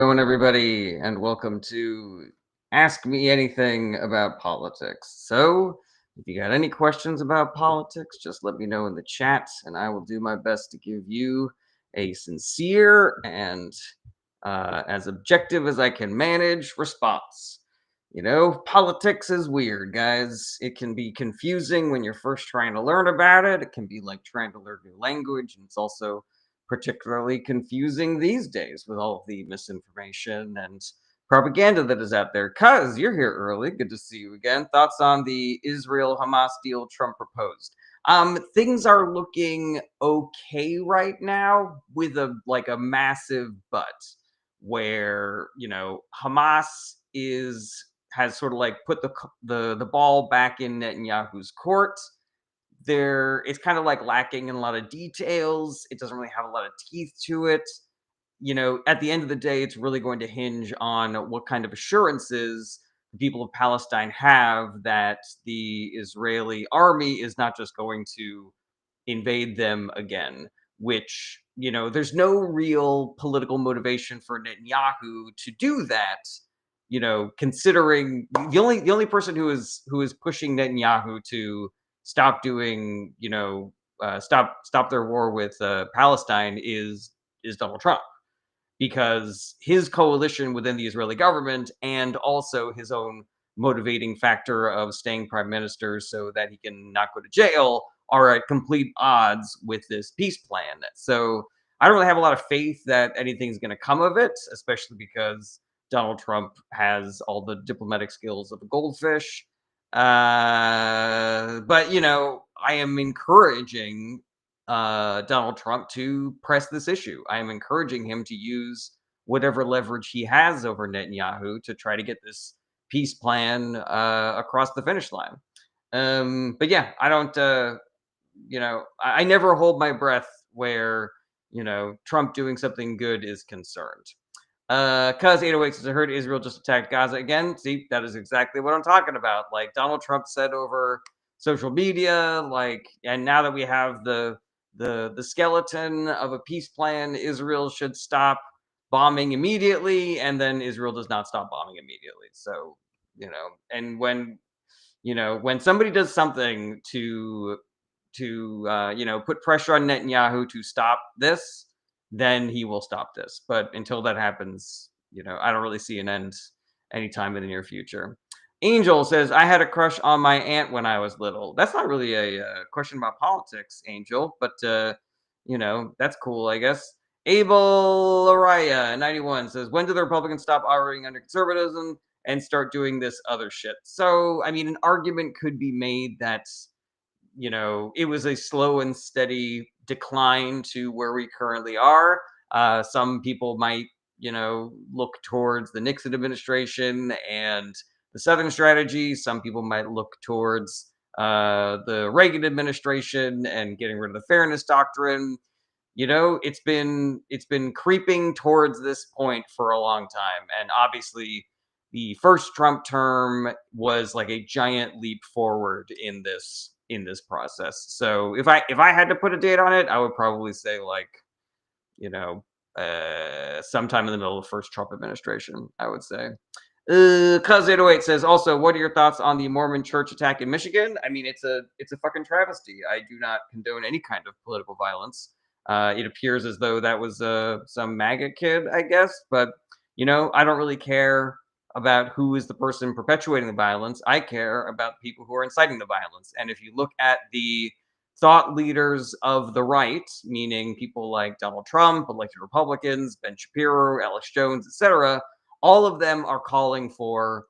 Hello, everybody, and welcome to Ask Me Anything About Politics. So, if you got any questions about politics, just let me know in the chat, and I will do my best to give you a sincere and as objective as I can manage response. Politics is weird, guys. It can be confusing when you're first trying to learn about it. It can be like trying to learn a new language, and it's also particularly confusing these days with all of the misinformation and propaganda that is out there. Cuz you're here early. Good to see you again. Thoughts on the Israel Hamas deal Trump proposed? Things are looking okay right now with a massive but where, Hamas is has sort of like put the ball back in Netanyahu's court. It's kind of like lacking in a lot of details. It doesn't really have a lot of teeth to it. At the end of the day, it's really going to hinge on what kind of assurances the people of Palestine have that the Israeli army is not just going to invade them again, which, there's no real political motivation for Netanyahu to do that, considering the only person who is pushing Netanyahu to stop doing, stop their war with Palestine is Donald Trump, because his coalition within the Israeli government and also his own motivating factor of staying prime minister so that he can not go to jail are at complete odds with this peace plan. So I don't really have a lot of faith that anything's going to come of it, especially because Donald Trump has all the diplomatic skills of a goldfish. But I am encouraging Donald Trump to press this issue. I am encouraging him to use whatever leverage he has over Netanyahu to try to get this peace plan across the finish line. But yeah, I don't. I never hold my breath where Trump doing something good is concerned. Cuz 808 says, I heard Israel just attacked Gaza again. See, that is exactly what I'm talking about. Like Donald Trump said over social media, like, and now that we have the skeleton of a peace plan, Israel should stop bombing immediately, and then Israel does not stop bombing immediately. So, and when somebody does something to put pressure on Netanyahu to stop this, then he will stop this. But until that happens, I don't really see an end anytime in the near future. Angel says, I had a crush on my aunt when I was little. That's not really a question about politics, Angel, but, that's cool, I guess. Abel Araya, 91, says, when do the Republicans stop operating under conservatism and start doing this other shit? So, I mean, an argument could be made that it was a slow and steady decline to where we currently are. Some people might, look towards the Nixon administration and the Southern strategy. Some people might look towards the Reagan administration and getting rid of the fairness doctrine. It's been creeping towards this point for a long time, and obviously the first Trump term was like a giant leap forward in this process. So if I had to put a date on it, I would probably say, like, you know sometime in the middle of the first Trump administration, I would say. Cuz 808 says, also, what are your thoughts on the Mormon church attack in Michigan? I mean, it's a fucking travesty. I do not condone any kind of political violence. It appears as though that was some MAGA kid, I guess, but I don't really care about who is the person perpetuating the violence. I care about people who are inciting the violence. And if you look at the thought leaders of the right, meaning people like Donald Trump, elected Republicans, Ben Shapiro, Alex Jones, etc., all of them are calling for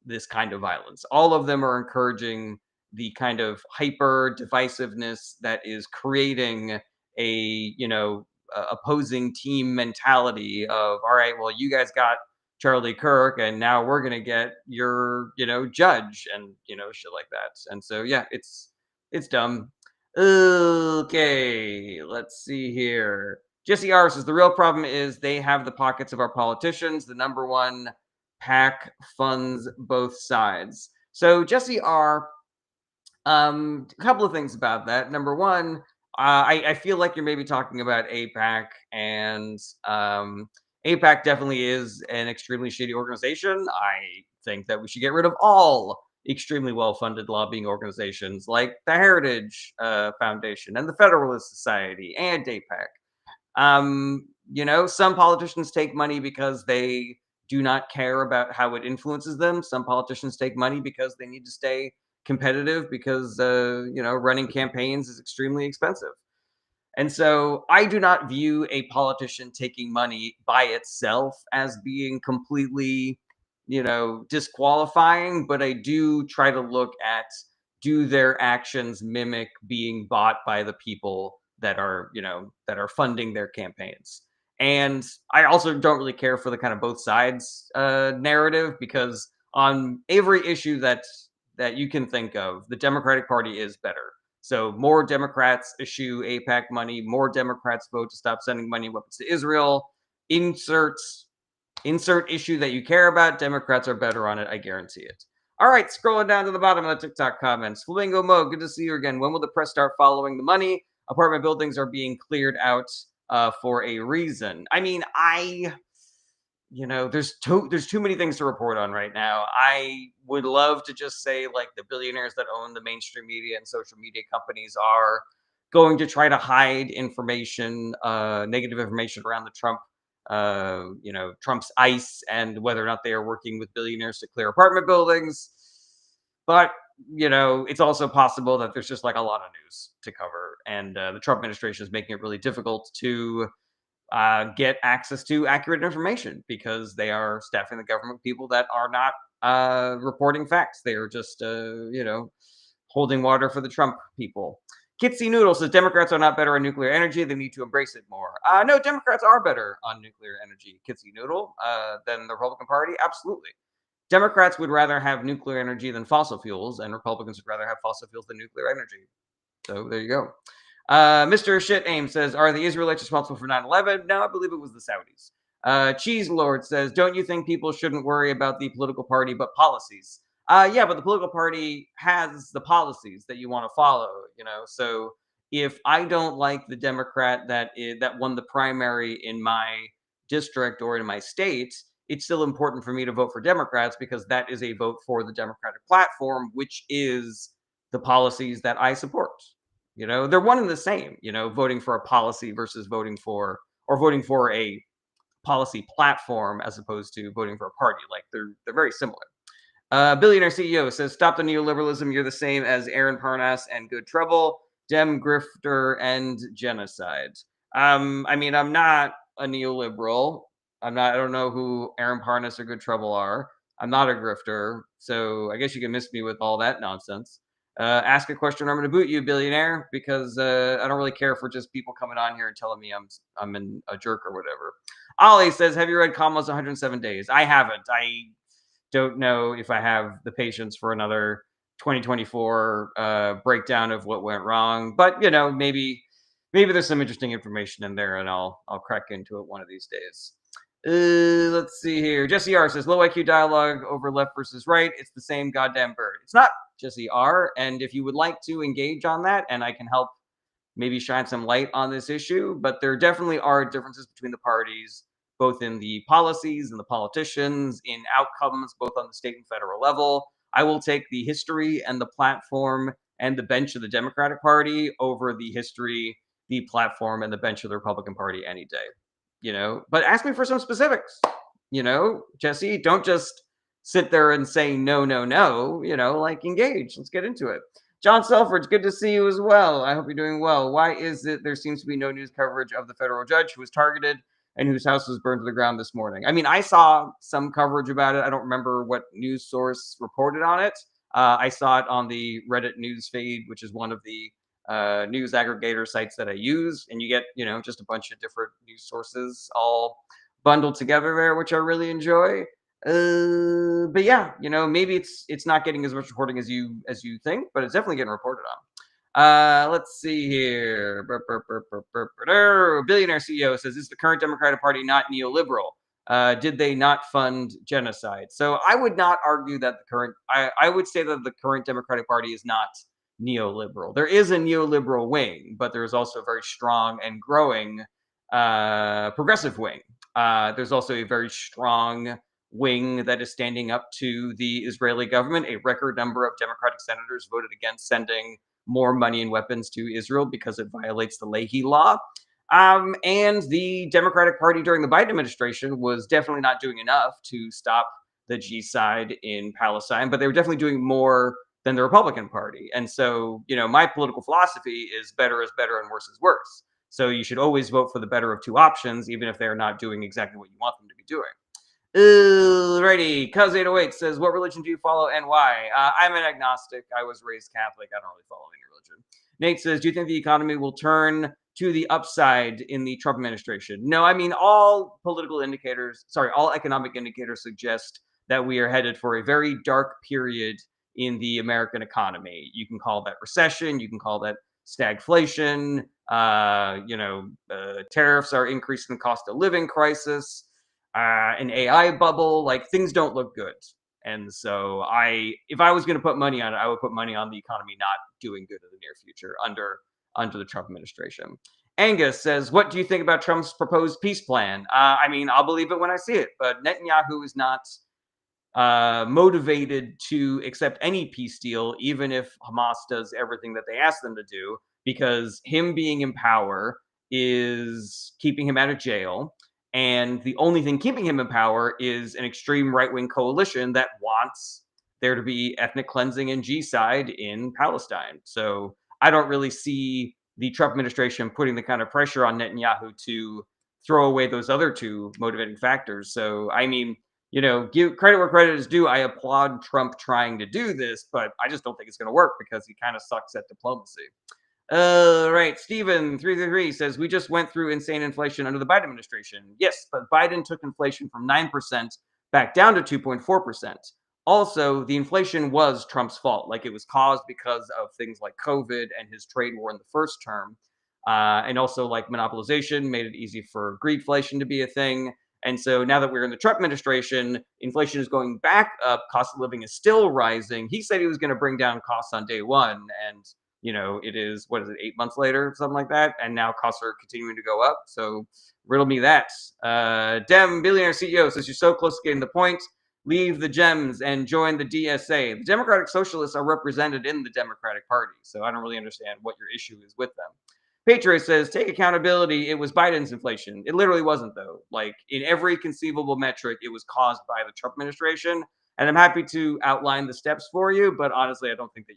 this kind of violence. All of them are encouraging the kind of hyper divisiveness that is creating a, opposing team mentality of, all right, well, you guys got Charlie Kirk, and now we're going to get your, judge, and, shit like that. And so, yeah, it's dumb. Okay, let's see here. Jesse R says, the real problem is they have the pockets of our politicians. The number one PAC funds both sides. So Jesse R, a couple of things about that. Number one, I feel like you're maybe talking about APAC, and APAC definitely is an extremely shady organization. I think that we should get rid of all extremely well-funded lobbying organizations like the Heritage Foundation and the Federalist Society and APAC. Some politicians take money because they do not care about how it influences them. Some politicians take money because they need to stay competitive because running campaigns is extremely expensive. And so I do not view a politician taking money by itself as being completely, disqualifying, but I do try to look at, do their actions mimic being bought by the people that are funding their campaigns. And I also don't really care for the kind of both sides narrative, because on every issue that you can think of, the Democratic Party is better. So more Democrats issue APAC money, more Democrats vote to stop sending money and weapons to Israel. Insert insert issue that you care about, Democrats are better on it, I guarantee it. All right, scrolling down to the bottom of the TikTok comments. Flamingo Mo, good to see you again. When will the press start following the money? Apartment buildings are being cleared out for a reason. I mean, there's too many things to report on right now. I would love to just say, like, the billionaires that own the mainstream media and social media companies are going to try to hide information, negative information around the Trump's ICE, and whether or not they are working with billionaires to clear apartment buildings. But it's also possible that there's just like a lot of news to cover, and the Trump administration is making it really difficult to get access to accurate information, because they are staffing the government with people that are not reporting facts. They are just, holding water for the Trump people. Kitsy Noodle says Democrats are not better on nuclear energy. They need to embrace it more. No, Democrats are better on nuclear energy, Kitsy Noodle, than the Republican Party. Absolutely. Democrats would rather have nuclear energy than fossil fuels, and Republicans would rather have fossil fuels than nuclear energy. So there you go. Mr. Shit Aim says, are the Israelites responsible for 9/11? No, I believe it was the Saudis. Cheese Lord says, don't you think people shouldn't worry about the political party but policies? Yeah, but the political party has the policies that you want to follow, So if I don't like the Democrat that won the primary in my district or in my state, it's still important for me to vote for Democrats, because that is a vote for the Democratic platform, which is the policies that I support. They're one and the same, voting for a policy versus voting for a policy platform as opposed to voting for a party. Like, they're very similar. Billionaire CEO says, stop the neoliberalism. You're the same as Aaron Parnas and Good Trouble, Dem Grifter, and Genocide. I mean, I'm not a neoliberal. I don't know who Aaron Parnas or Good Trouble are. I'm not a grifter. So I guess you can miss me with all that nonsense. Ask a question, or I'm going to boot you, billionaire, because I don't really care for just people coming on here and telling me I'm a jerk or whatever. Ollie says, have you read Kamala's 107 Days? I haven't. I don't know if I have the patience for another 2024 breakdown of what went wrong, but maybe there's some interesting information in there, and I'll crack into it one of these days. Let's see here. Jesse R says, low IQ dialogue over left versus right. It's the same goddamn bird. It's not, Jesse R. And if you would like to engage on that, and I can help maybe shine some light on this issue, but there definitely are differences between the parties, both in the policies and the politicians, in outcomes, both on the state and federal level. I will take the history and the platform and the bench of the Democratic Party over the history, the platform, and the bench of the Republican Party any day. But ask me for some specifics. Jesse, don't just sit there and say no, no, no. Like, engage. Let's get into it. John Selfridge, good to see you as well. I hope you're doing well. Why is it there seems to be no news coverage of the federal judge who was targeted and whose house was burned to the ground this morning? I mean, I saw some coverage about it. I don't remember what news source reported on it. I saw it on the Reddit news feed, which is one of the news aggregator sites that I use, and you get just a bunch of different news sources all bundled together there, which I really enjoy. But yeah, maybe it's not getting as much reporting as you think, but it's definitely getting reported on. Let's see here. Billionaire CEO says, is the current Democratic Party not neoliberal? Did they not fund genocide? So I would not argue that I would say that the current Democratic Party is not neoliberal. There is a neoliberal wing, but there's also a very strong and growing progressive wing. There's also a very strong wing that is standing up to the Israeli government. A record number of Democratic senators voted against sending more money and weapons to Israel because it violates the Leahy law. And the Democratic Party during the Biden administration was definitely not doing enough to stop the G side in Palestine, but they were definitely doing more than the Republican Party. And so, my political philosophy is better is better and worse is worse. So you should always vote for the better of two options, even if they're not doing exactly what you want them to be doing. Alrighty, Cuz808 says, "What religion do you follow and why?" I'm an agnostic. I was raised Catholic. I don't really follow any religion. Nate says, "Do you think the economy will turn to the upside in the Trump administration?" No, I mean, all economic indicators suggest that we are headed for a very dark period in the American economy. You can call that recession. You can call that stagflation. Tariffs are increasing the cost of living crisis, an AI bubble. Like, things don't look good. And so, if I was going to put money on it, I would put money on the economy not doing good in the near future under the Trump administration. Angus says, "What do you think about Trump's proposed peace plan?" I mean, I'll believe it when I see it, but Netanyahu is not motivated to accept any peace deal, even if Hamas does everything that they ask them to do, because him being in power is keeping him out of jail. And the only thing keeping him in power is an extreme right wing coalition that wants there to be ethnic cleansing and G-side in Palestine. So I don't really see the Trump administration putting the kind of pressure on Netanyahu to throw away those other two motivating factors. So, I mean, give credit where credit is due. I applaud Trump trying to do this, but I just don't think it's going to work because he kind of sucks at diplomacy. Right. Steven333 says, "We just went through insane inflation under the Biden administration." Yes, but Biden took inflation from 9% back down to 2.4%. Also, the inflation was Trump's fault. Like, it was caused because of things like COVID and his trade war in the first term. And also, like, monopolization made it easy for greedflation to be a thing. And so now that we're in the Trump administration, inflation is going back up. Cost of living is still rising. He said he was going to bring down costs on day one. And, it is, what is it, 8 months later, something like that. And now costs are continuing to go up. So riddle me that. Dem Billionaire CEO says, "You're so close to getting the point. Leave the gems and join the DSA." The Democratic Socialists are represented in the Democratic Party. So I don't really understand what your issue is with them. Patriot says, "Take accountability. It was Biden's inflation." It literally wasn't, though. Like, in every conceivable metric, it was caused by the Trump administration. And I'm happy to outline the steps for you, but honestly, I don't think that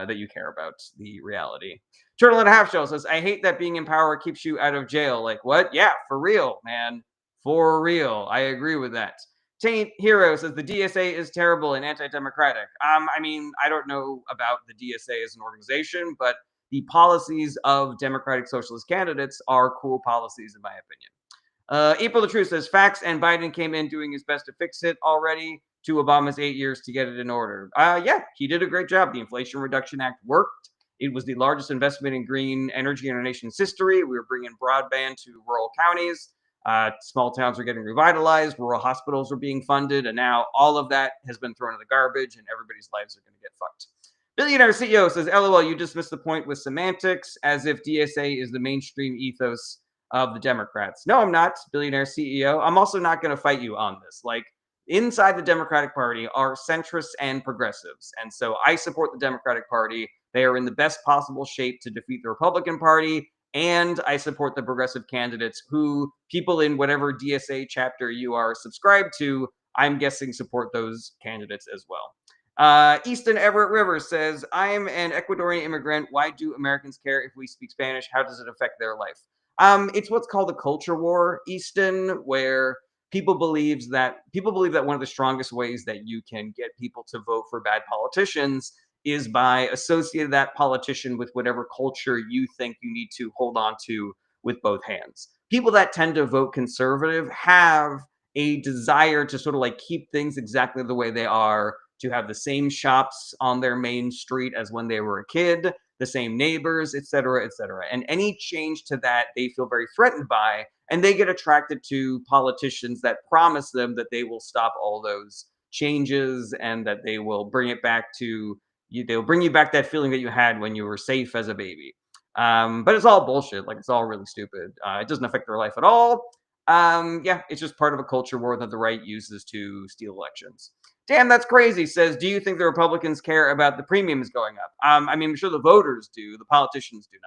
that you care about the reality. Turtle and a Half Shell says, "I hate that being in power keeps you out of jail." Like, what? Yeah, for real, man. For real. I agree with that. Taint Hero says, "The DSA is terrible and anti-democratic." I mean, I don't know about the DSA as an organization, but the policies of Democratic Socialist candidates are cool policies, in my opinion. April the Truth says, "Facts, and Biden came in doing his best to fix it already to Obama's 8 years to get it in order." Yeah, he did a great job. The Inflation Reduction Act worked. It was the largest investment in green energy in our nation's history. We were bringing broadband to rural counties. Small towns are getting revitalized. Rural hospitals are being funded. And now all of that has been thrown in the garbage, and everybody's lives are going to get fucked. Billionaire CEO says, "LOL, you just missed the point with semantics, as if DSA is the mainstream ethos of the Democrats." No, I'm not, Billionaire CEO. I'm also not going to fight you on this. Like, inside the Democratic Party are centrists and progressives. And so I support the Democratic Party. They are in the best possible shape to defeat the Republican Party. And I support the progressive candidates who people in whatever DSA chapter you are subscribed to, I'm guessing, support those candidates as well. Easton Everett Rivers says, "I'm an Ecuadorian immigrant. Why do Americans care if we speak Spanish? How does it affect their life?" It's what's called a culture war, Easton, where people believe that one of the strongest ways that you can get people to vote for bad politicians is by associating that politician with whatever culture you think you need to hold on to with both hands. People that tend to vote conservative have a desire to sort of like keep things exactly the way they are, to have the same shops on their main street as when they were a kid, the same neighbors, et cetera, et cetera. And any change to that, they feel very threatened by, and they get attracted to politicians that promise them that they will stop all those changes and that they will bring it back to you. They'll bring you back that feeling that you had when you were safe as a baby. But it's all bullshit. Like, it's all really stupid. It doesn't affect their life at all. Yeah, it's just part of a culture war that the right uses to steal elections. Damn, that's crazy. Says, do you think the Republicans care about the premiums going up? I mean, I'm sure the voters do. The politicians do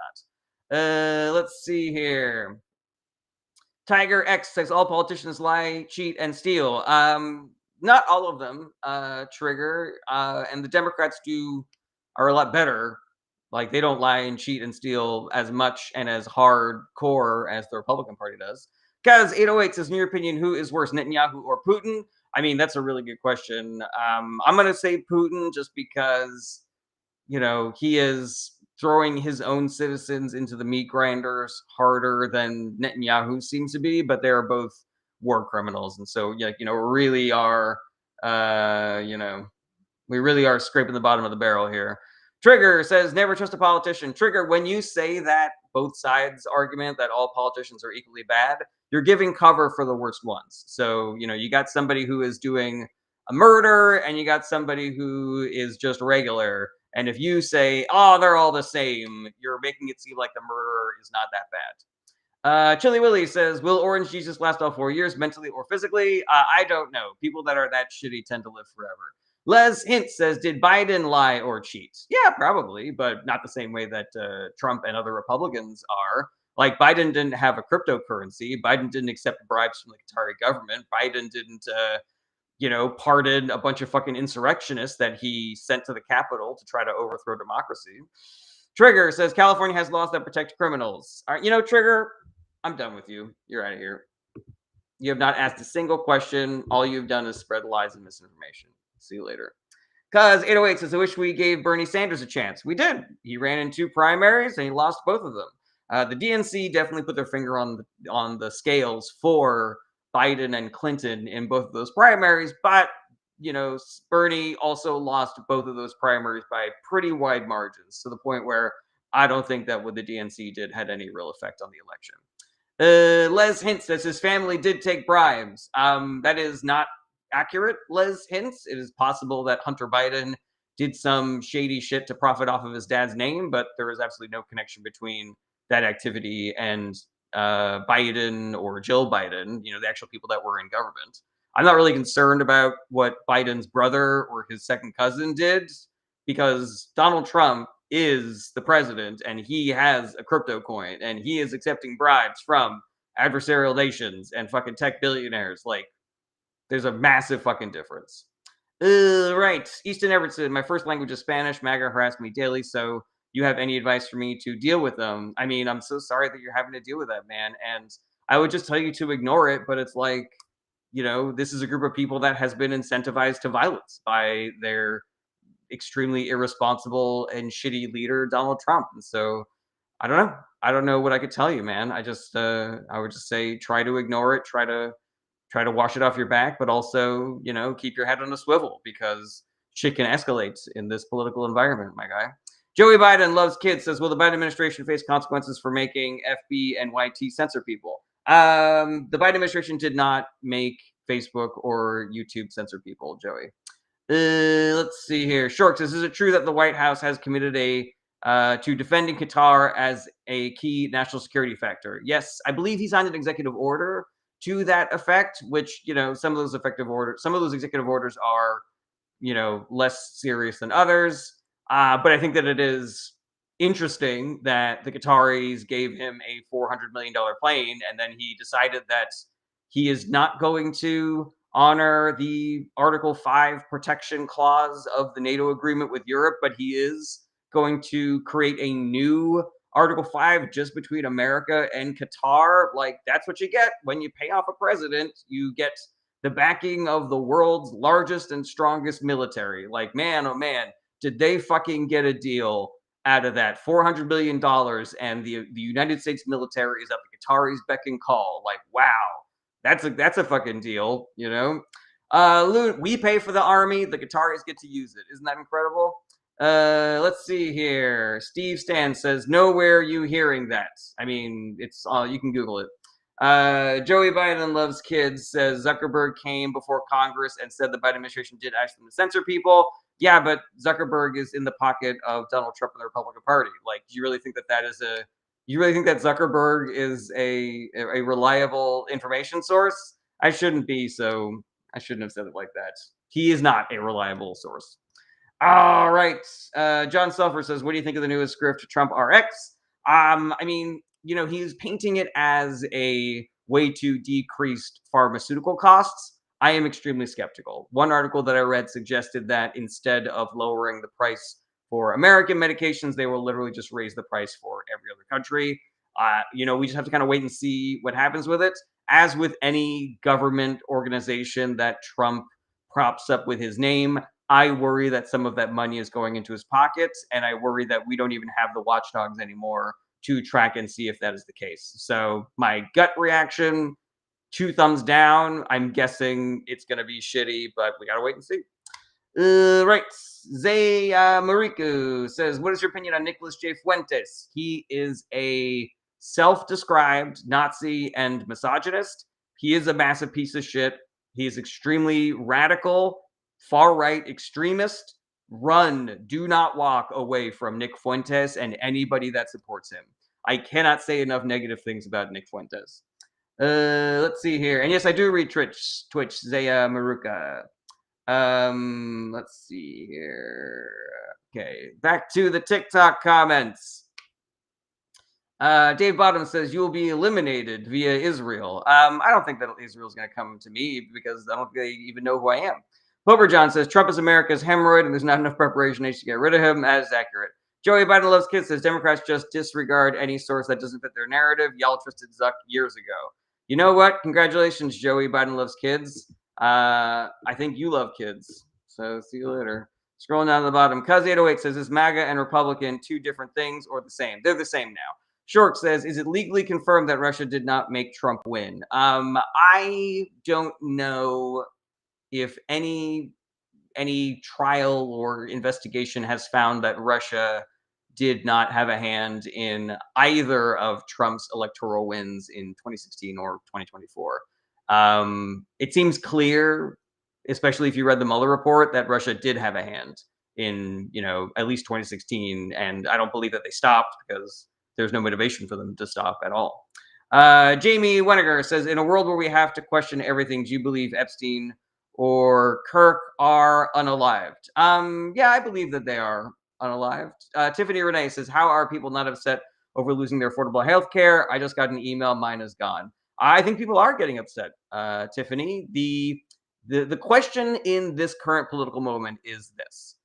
not. Let's see here. Tiger X says all politicians lie, cheat, and steal. Not all of them. Trigger and the Democrats are a lot better. Like they don't lie and cheat and steal as much and as hardcore as the Republican Party does. Because 808 says, in your opinion, who is worse, Netanyahu or Putin? I mean, that's a really good question. I'm gonna say Putin just because he is throwing his own citizens into the meat grinders harder than Netanyahu seems to be, but they are both war criminals. And so, yeah, uh, you know, we really are scraping the bottom of the barrel here. Trigger says, never trust a politician. Trigger, when you say that both sides argument that all politicians are equally bad, you're giving cover for the worst ones. So, you got somebody who is doing a murder and you got somebody who is just regular. And if you say, oh, they're all the same, you're making it seem like the murderer is not that bad. Chili Willy says, will Orange Jesus last all 4 years, mentally or physically? I don't know. People that are that shitty tend to live forever. Les Hint says, did Biden lie or cheat? Yeah, probably, but not the same way that Trump and other Republicans are. Like, Biden didn't have a cryptocurrency. Biden didn't accept bribes from the Qatari government. Biden didn't, pardon a bunch of fucking insurrectionists that he sent to the Capitol to try to overthrow democracy. Trigger says California has laws that protect criminals. All right, Trigger, I'm done with you. You're out of here. You have not asked a single question. All you've done is spread lies and misinformation. See you later. Because 808 says, I wish we gave Bernie Sanders a chance. We did. He ran in 2 primaries and he lost both of them. The DNC definitely put their finger on the scales for Biden and Clinton in both of those primaries, but Bernie also lost both of those primaries by pretty wide margins to the point where I don't think that what the DNC did had any real effect on the election. Les Hint says his family did take bribes. That is not accurate, Les Hints. It is possible that Hunter Biden did some shady shit to profit off of his dad's name, but there is absolutely no connection between that activity and Biden or Jill Biden, the actual people that were in government. I'm not really concerned about what Biden's brother or his second cousin did because Donald Trump is the president and he has a crypto coin and he is accepting bribes from adversarial nations and fucking tech billionaires. Like, there's a massive fucking difference. Right. Easton Everton, my first language is Spanish. MAGA harass me daily. So, you have any advice for me to deal with them? I mean, I'm so sorry that you're having to deal with that, man. And I would just tell you to ignore it. But it's like, this is a group of people that has been incentivized to violence by their extremely irresponsible and shitty leader, Donald Trump. And so, I don't know. I don't know what I could tell you, man. I would just say try to ignore it, try to wash it off your back, but also, keep your head on a swivel because shit can escalate in this political environment, my guy. Joey Biden loves kids says, will the Biden administration face consequences for making FB and YT censor people? The Biden administration did not make Facebook or YouTube censor people, Joey. Let's see here. Short says, is it true that the White House has committed to defending Qatar as a key national security factor? Yes, I believe he signed an executive order to that effect, which, some of those executive orders are, less serious than others. But I think that it is interesting that the Qataris gave him a $400 million plane and then he decided that he is not going to honor the Article 5 protection clause of the NATO agreement with Europe, but he is going to create a new Article 5 just between America and Qatar. Like, that's what you get when you pay off a president. You get the backing of the world's largest and strongest military. Like, man, oh man, did they fucking get a deal out of that $400 million, and the United States military is at the Qataris' beck and call. Like, wow, that's a fucking deal, we pay for the army, the Qataris get to use it. Isn't that incredible? Let's see here. Steve Stan says, nowhere you hearing that. I mean, it's you can Google it. Joey Biden loves kids says Zuckerberg came before Congress and said the Biden administration did ask them to censor people. Yeah, but Zuckerberg is in the pocket of Donald Trump and the Republican Party. Like, do you really think that is You really think that Zuckerberg is a reliable information source? I shouldn't be so. I shouldn't have said it like that. He is not a reliable source. All right. John Sulfur says, "What do you think of the newest script to Trump RX?" I mean, he's painting it as a way to decrease pharmaceutical costs. I am extremely skeptical. One article that I read suggested that instead of lowering the price for American medications, they will literally just raise the price for every other country. We just have to kind of wait and see what happens with it. As with any government organization that Trump props up with his name, I worry that some of that money is going into his pockets, and I worry that we don't even have the watchdogs anymore to track and see if that is the case. So my gut reaction, two thumbs down. I'm guessing it's going to be shitty, but we got to wait and see. Right. Zay Mariku says, "What is your opinion on Nicholas J. Fuentes? He is a self-described Nazi and misogynist. He is a massive piece of shit. He is extremely radical, far-right extremist. Run, do not walk away from Nick Fuentes and anybody that supports him. I cannot say enough negative things about Nick Fuentes." Let's see here. And yes, I do read Twitch, Zaya Maruka. Let's see here. Okay, back to the TikTok comments. Dave Bottom says you will be eliminated via Israel. I don't think that Israel's going to come to me because I don't think they even know who I am. Bober John says Trump is America's hemorrhoid and there's not enough preparation to get rid of him. That is accurate. Joey Biden loves kids says Democrats just disregard any source that doesn't fit their narrative. Y'all trusted Zuck years ago. You know what? Congratulations, Joey Biden loves kids. I think you love kids. So see you later. Scrolling down to the bottom, Cuz808 says, "Is MAGA and Republican two different things or the same?" They're the same now. Short says, "Is it legally confirmed that Russia did not make Trump win?" I don't know if any trial or investigation has found that Russia did not have a hand in either of Trump's electoral wins in 2016 or 2024. It seems clear, especially if you read the Mueller report, that Russia did have a hand in, at least 2016. And I don't believe that they stopped because there's no motivation for them to stop at all. Jamie Weniger says, "In a world where we have to question everything, do you believe Epstein or Kirk are unalived?" Yeah, I believe that they are unalived. Tiffany Renee says, "How are people not upset over losing their affordable health care? I just got an email, mine is gone." I think people are getting upset, Tiffany. The question in this current political moment is this: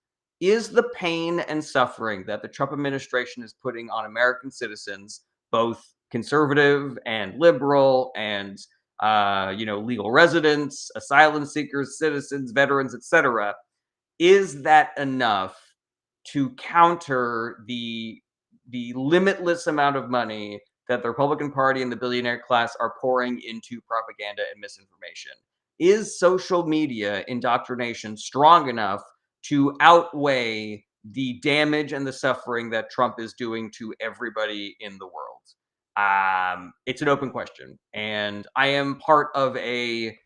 is the pain and suffering that the Trump administration is putting on American citizens, both conservative and liberal, and legal residents, asylum seekers, citizens, veterans, etc., is that enough to counter the limitless amount of money that the Republican Party and the billionaire class are pouring into propaganda and misinformation? Is social media indoctrination strong enough to outweigh the damage and the suffering that Trump is doing to everybody in the world? It's an open question, and I am part of I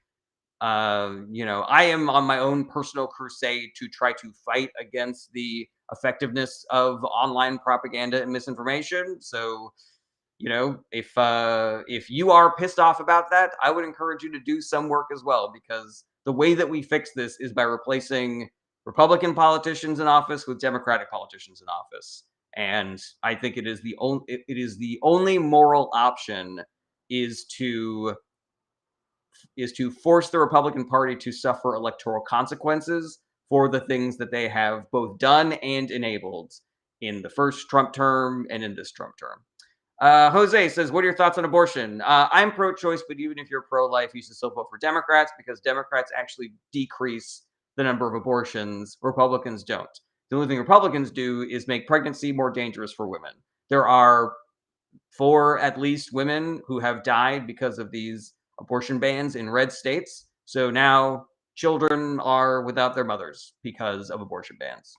am on my own personal crusade to try to fight against the effectiveness of online propaganda and misinformation. So, if you are pissed off about that, I would encourage you to do some work as well, because the way that we fix this is by replacing Republican politicians in office with Democratic politicians in office. And I think it is the only moral option is to force the Republican Party to suffer electoral consequences for the things that they have both done and enabled in the first Trump term and in this Trump term. Jose says, "What are your thoughts on abortion?" I'm pro-choice, but even if you're pro-life, you should still vote for Democrats because Democrats actually decrease the number of abortions. Republicans don't. The only thing Republicans do is make pregnancy more dangerous for women. There are 4 at least women who have died because of these abortion bans in red states. So now children are without their mothers because of abortion bans.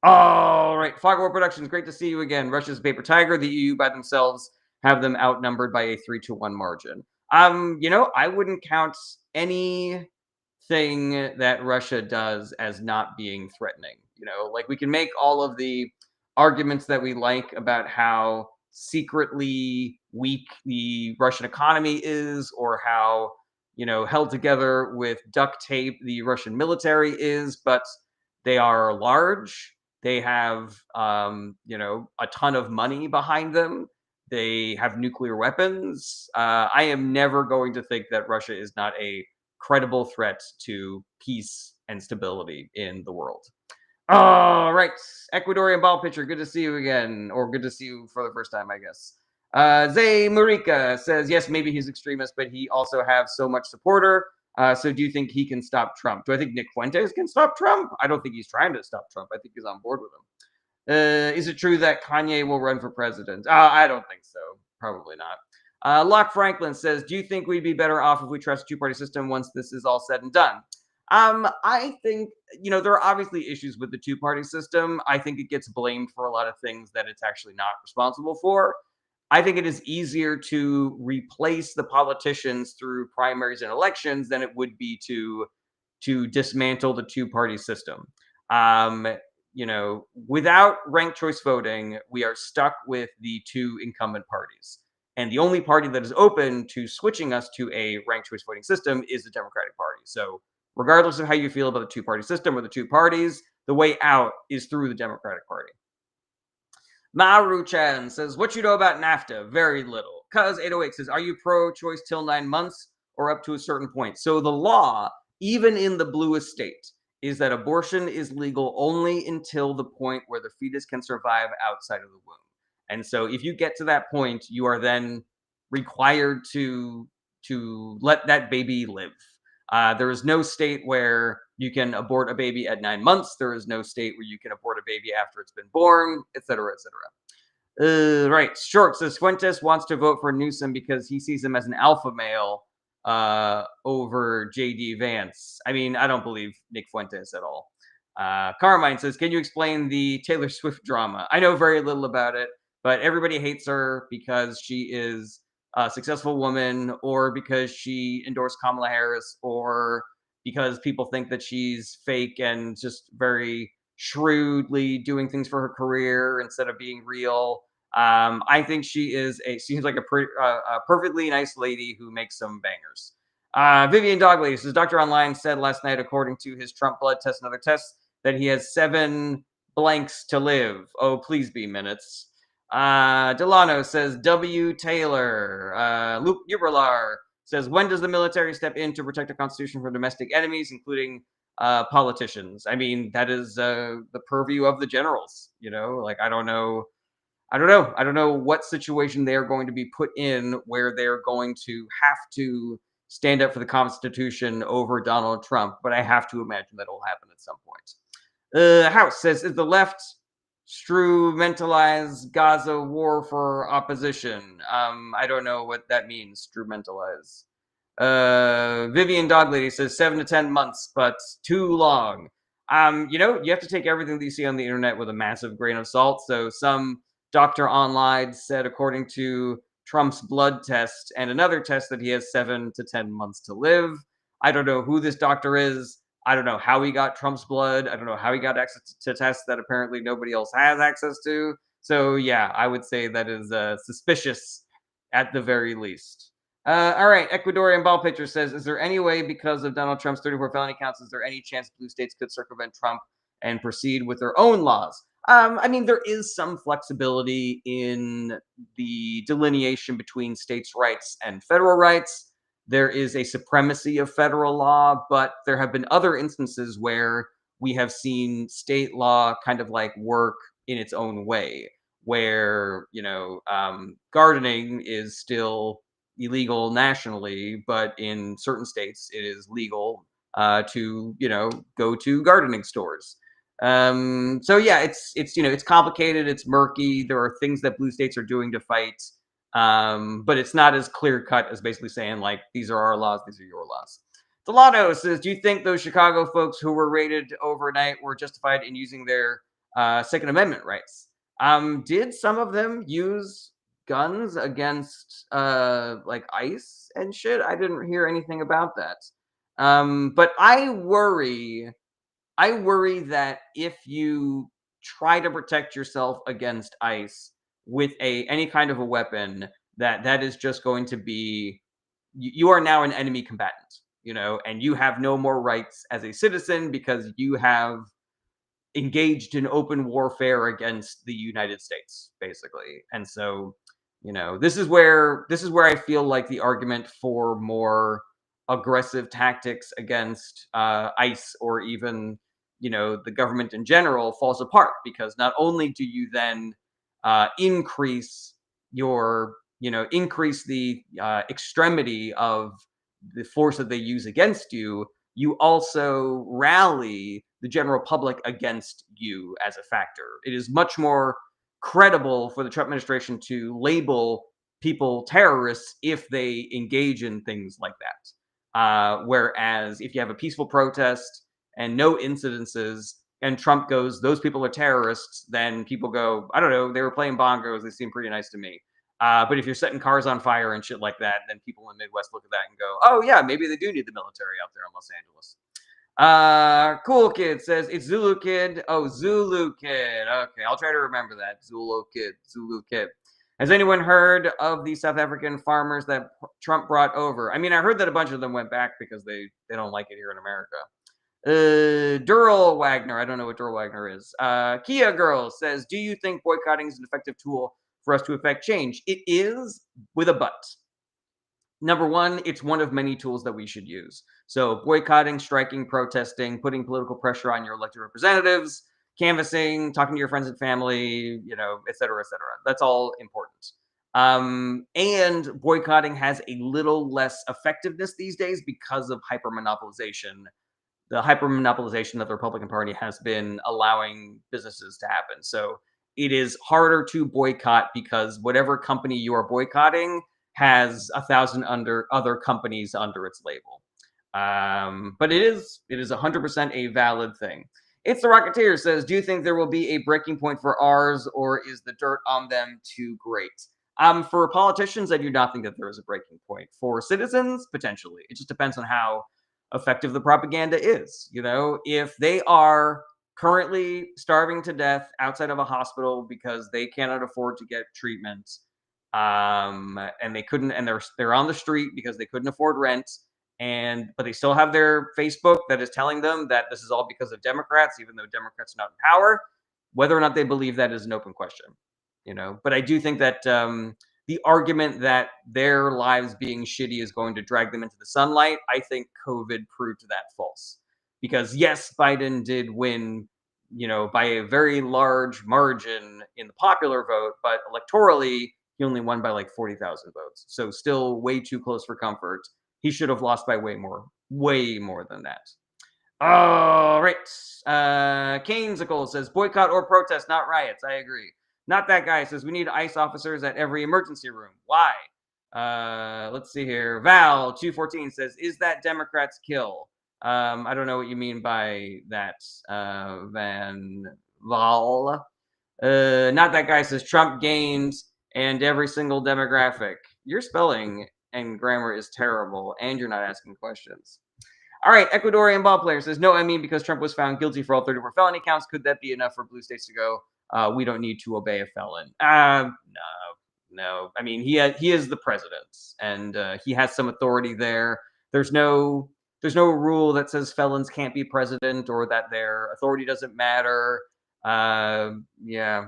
All right, Fogwar Productions, great to see you again. Russia's a paper tiger. The EU by themselves have them outnumbered by a 3-1 margin. I wouldn't count anything that Russia does as not being threatening. Like we can make all of the arguments that we like about how secretly weak the Russian economy is, or how held together with duct tape the Russian military is, but they are large. They have a ton of money behind them. They have nuclear weapons. I am never going to think that Russia is not a credible threat to peace and stability in the world. All right, Ecuadorian ball pitcher. Good to see you again, or good to see you for the first time, I guess. Zay Marika says, yes, maybe he's extremist, but he also have so much supporter. So do you think he can stop Trump? Do I think Nick Fuentes can stop Trump? I don't think he's trying to stop Trump. I think he's on board with him. Is it true that Kanye will run for president? I don't think so. Probably not. Locke Franklin says, do you think we'd be better off if we trust a two-party system once this is all said and done? I think, there are obviously issues with the two-party system. I think it gets blamed for a lot of things that it's actually not responsible for. I think it is easier to replace the politicians through primaries and elections than it would be to dismantle the two-party system. Um, without ranked choice voting, we are stuck with the two incumbent parties. And the only party that is open to switching us to a ranked choice voting system is the Democratic Party. So, regardless of how you feel about the two-party system or the two parties, the way out is through the Democratic Party. Maru Chan says, what you know about NAFTA? Very little. Cuz 808 says, are you pro-choice till 9 months or up to a certain point? So the law, even in the bluest state, is that abortion is legal only until the point where the fetus can survive outside of the womb. And so if you get to that point, you are then required to let that baby live. There is no state where you can abort a baby at 9 months. There is no state where you can abort a baby after it's been born, etc., etc. Right. Short says Fuentes wants to vote for Newsom because he sees him as an alpha male over JD Vance. I mean, I don't believe Nick Fuentes at all. Carmine says, can you explain the Taylor Swift drama? I know very little about it, but everybody hates her because she is a successful woman, or because she endorsed Kamala Harris, or because people think that she's fake and just very shrewdly doing things for her career instead of being real. I think she seems like a perfectly nice lady who makes some bangers. Vivian Dogley says, Doctor Online said last night, according to his Trump blood test and other tests, that he has 7 blanks to live. Oh, please be minutes. Delano says, W. Taylor. Luke Uberlar says, when does the military step in to protect the Constitution from domestic enemies, including politicians? I mean, that is the purview of the generals. Like, I don't know. I don't know what situation they're going to be put in where they're going to have to stand up for the Constitution over Donald Trump, but I have to imagine that will happen at some point. House says, is the left instrumentalize Gaza war for opposition? I don't know what that means, instrumentalize. Vivian Doglady says 7 to 10 months, but too long. You have to take everything that you see on the internet with a massive grain of salt. So some doctor online said, according to Trump's blood test and another test, that he has 7 to 10 months to live. I don't know who this doctor is. I don't know how he got Trump's blood. I don't know how he got access to tests that apparently nobody else has access to. So yeah, I would say that is suspicious at the very least. All right, Ecuadorian ball pitcher says, is there any way, because of Donald Trump's 34 felony counts, is there any chance blue states could circumvent Trump and proceed with their own laws? I mean, there is some flexibility in the delineation between states' rights and federal rights. There is a supremacy of federal law, but there have been other instances where we have seen state law kind of like work in its own way, where, gardening is still illegal nationally, but in certain states it is legal to, go to gardening stores. So yeah, it's complicated, it's murky. There are things that blue states are doing to fight, but it's not as clear cut as basically saying like, these are our laws, these are your laws. Delano says, do you think those Chicago folks who were raided overnight were justified in using their Second Amendment rights? Did some of them use guns against like ICE and shit? I didn't hear anything about that. But I worry that if you try to protect yourself against ICE, with any kind of a weapon, that is just going to be, you are now an enemy combatant, and you have no more rights as a citizen because you have engaged in open warfare against the United States, basically. And so, this is where I feel like the argument for more aggressive tactics against ICE, or even the government in general, falls apart, because not only do you then increase the extremity of the force that they use against you, you also rally the general public against you as a factor. It is much more credible for the Trump administration to label people terrorists if they engage in things like that. Whereas if you have a peaceful protest and no incidences, and Trump goes, "Those people are terrorists," then people go, "I don't know, they were playing bongos. They seem pretty nice to me." But if you're setting cars on fire and shit like that, then people in the Midwest look at that and go, "Oh yeah, maybe they do need the military out there in Los Angeles." Cool Kid says it's Zulu Kid. Oh, Zulu Kid. Okay, I'll try to remember that. Zulu Kid. Zulu Kid. Has anyone heard of the South African farmers that Trump brought over? I mean, I heard that a bunch of them went back because they don't like it here in America. Durl Wagner. I don't know what Durl Wagner is. Kia Girl says, do you think boycotting is an effective tool for us to affect change? It is, with a but. Number one, it's one of many tools that we should use. So boycotting, striking, protesting, putting political pressure on your elected representatives, canvassing, talking to your friends and family, et cetera, et cetera. That's all important. And boycotting has a little less effectiveness these days because of hypermonopolization. The hypermonopolization that the Republican Party has been allowing businesses to happen. So it is harder to boycott because whatever company you are boycotting has 1,000 other companies under its label. But it is 100% a valid thing. It's the Rocketeer says, do you think there will be a breaking point for ours, or is the dirt on them too great? For politicians, I do not think that there is a breaking point. For citizens, potentially. It just depends on how effective the propaganda is. If they are currently starving to death outside of a hospital because they cannot afford to get treatment, and they couldn't, and they're on the street because they couldn't afford rent, but they still have their Facebook that is telling them that this is all because of Democrats, even though Democrats are not in power. Whether or not they believe that is an open question. But I do think that the argument that their lives being shitty is going to drag them into the sunlight, I think COVID proved that false. Because yes, Biden did win, by a very large margin in the popular vote, but electorally, he only won by like 40,000 votes. So still way too close for comfort. He should have lost by way more than that. All right. Canesicle says, boycott or protest, not riots. I agree. Not that guy says, we need ICE officers at every emergency room. Why? Let's see here. Val214 says, is that Democrats kill? I don't know what you mean by that, Van Val. Not that guy says, Trump gains and every single demographic. Your spelling and grammar is terrible, and you're not asking questions. All right, Ecuadorian ball player says, no, I mean, because Trump was found guilty for all 34 felony counts, could that be enough for blue states to go, we don't need to obey a felon? No. I mean, he is the president, and he has some authority there. There's no rule that says felons can't be president or that their authority doesn't matter. Yeah,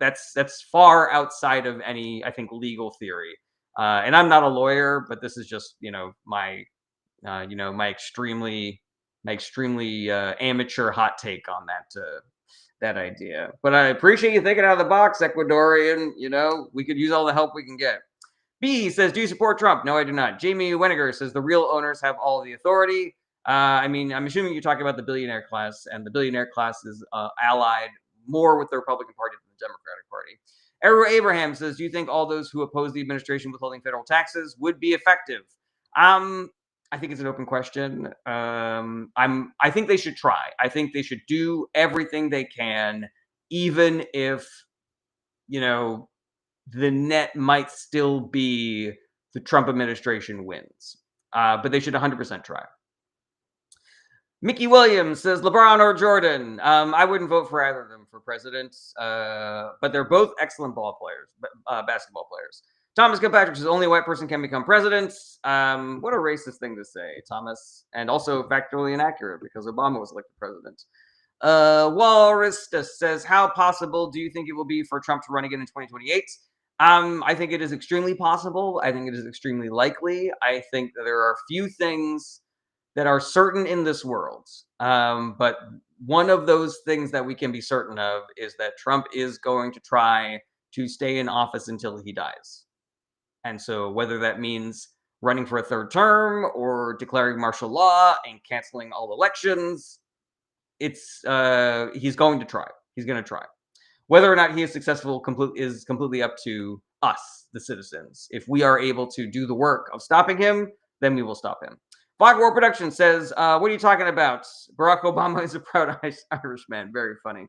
that's far outside of any, I think, legal theory. And I'm not a lawyer, but this is just, my my extremely amateur hot take on that idea. But I appreciate you thinking out of the box, Ecuadorian. We could use all the help we can get. B says, do you support Trump? No, I do not. Jamie Weniger says, the real owners have all the authority. I mean, I'm assuming you're talking about the billionaire class, and the billionaire class is allied more with the Republican Party than the Democratic Party. Errol Abraham says, do you think all those who oppose the administration withholding federal taxes would be effective? I think it's an open question. I think they should try. I think they should do everything they can, even if, the net might still be the Trump administration wins. But they should 100% try. Mickey Williams says LeBron or Jordan. I wouldn't vote for either of them for president, but they're both excellent ball players, basketball players. Thomas Kilpatrick says only a white person can become president. What a racist thing to say, Thomas, and also factually inaccurate because Obama was elected president. Walrista says, how possible do you think it will be for Trump to run again in 2028? I think it is extremely possible. I think it is extremely likely. I think that there are few things that are certain in this world. But one of those things that we can be certain of is that Trump is going to try to stay in office until he dies. And so, whether that means running for a third term or declaring martial law and canceling all elections, he's going to try. He's going to try. Whether or not he is successful is completely up to us, the citizens. If we are able to do the work of stopping him, then we will stop him. Fog War Production says, what are you talking about? Barack Obama is a proud Irishman. Very funny.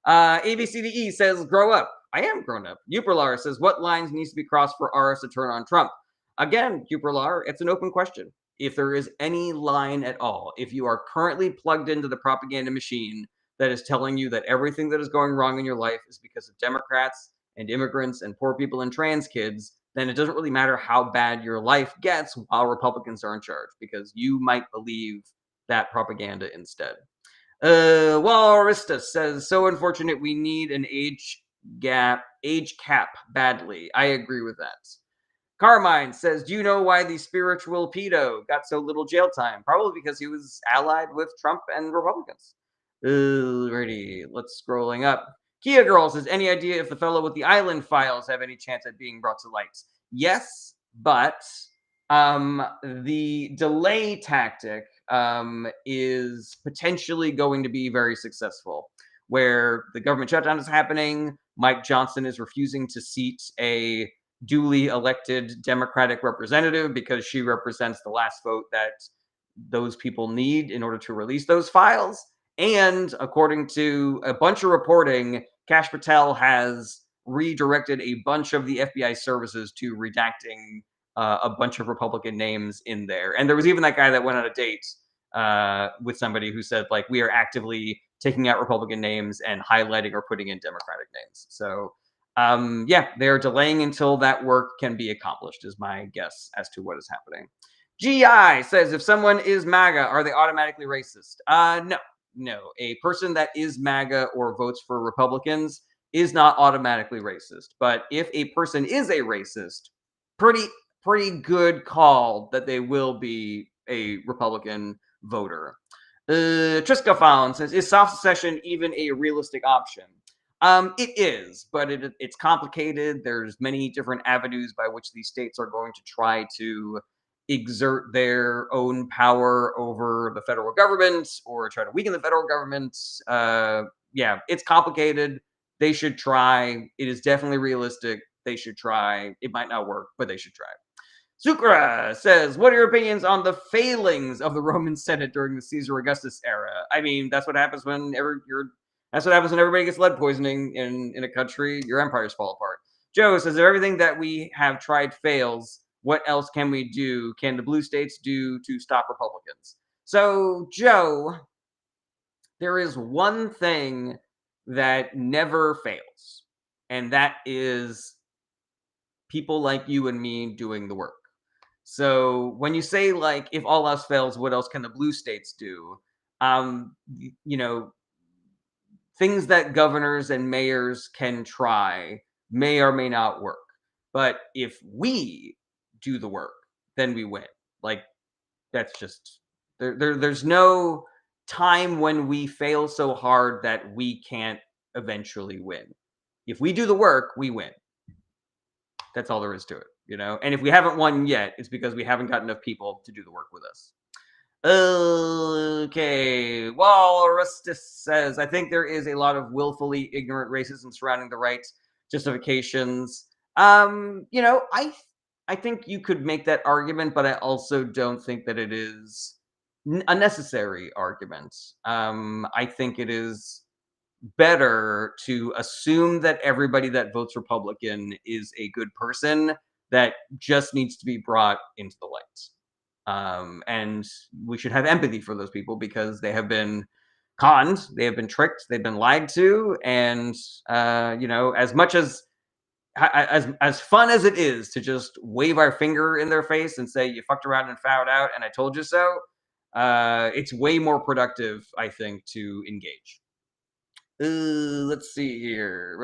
ABCDE says, grow up. I am grown up. Uperlar says, what lines needs to be crossed for RS to turn on Trump? Again, Uperlar, it's an open question. If there is any line at all, if you are currently plugged into the propaganda machine that is telling you that everything that is going wrong in your life is because of Democrats and immigrants and poor people and trans kids, then it doesn't really matter how bad your life gets while Republicans are in charge, because you might believe that propaganda instead. Walrista says, so unfortunate, we need an age cap badly. I agree with that. Carmine says, do you know why the spiritual pedo got so little jail time? Probably because he was allied with Trump and Republicans. Alrighty, let's scrolling up. Kia Girl says, any idea if the fellow with the island files have any chance at being brought to light? Yes, but the delay tactic is potentially going to be very successful. Where the government shutdown is happening, Mike Johnson is refusing to seat a duly elected Democratic representative because she represents the last vote that those people need in order to release those files. And according to a bunch of reporting, Kash Patel has redirected a bunch of the FBI services to redacting a bunch of Republican names in there. And there was even that guy that went on a date with somebody who said, like, we are actively taking out Republican names and highlighting or putting in Democratic names. So yeah, they're delaying until that work can be accomplished, is my guess as to what is happening. GI says, if someone is MAGA, are they automatically racist? No. A person that is MAGA or votes for Republicans is not automatically racist. But if a person is a racist, pretty good call that they will be a Republican voter. Triska Fallon says, is soft secession even a realistic option? It is, but it's complicated. There's many different avenues by which these states are going to try to exert their own power over the federal government or try to weaken the federal government. Yeah, it's complicated. They should try. It is definitely realistic. They should try. It might not work, but they should try. Sucra says, what are your opinions on the failings of the Roman Senate during the Caesar Augustus era? I mean, that's what happens when everybody gets lead poisoning in a country. Your empires fall apart. Joe says, if everything that we have tried fails, what else can we do? Can the blue states do to stop Republicans? So, Joe, there is one thing that never fails, and that is people like you and me doing the work. So when you say, like, if all else fails, what else can the blue states do? You know, things that governors and mayors can try may or may not work. But if we do the work, then we win. Like, that's just there's no time when we fail so hard that we can't eventually win. If we do the work, we win. That's all there is to it, you know? And if we haven't won yet, it's because we haven't got enough people to do the work with us. Okay. Walrustus says, I think there is a lot of willfully ignorant racism surrounding the right justifications. You know, I think you could make that argument, but I also don't think that it is a necessary argument. I think it is better to assume that everybody that votes Republican is a good person that just needs to be brought into the light. And we should have empathy for those people because they have been conned, they have been tricked, they've been lied to, and as much as fun as it is to just wave our finger in their face and say you fucked around and found out and I told you so, it's way more productive, I think, to engage. Let's see here.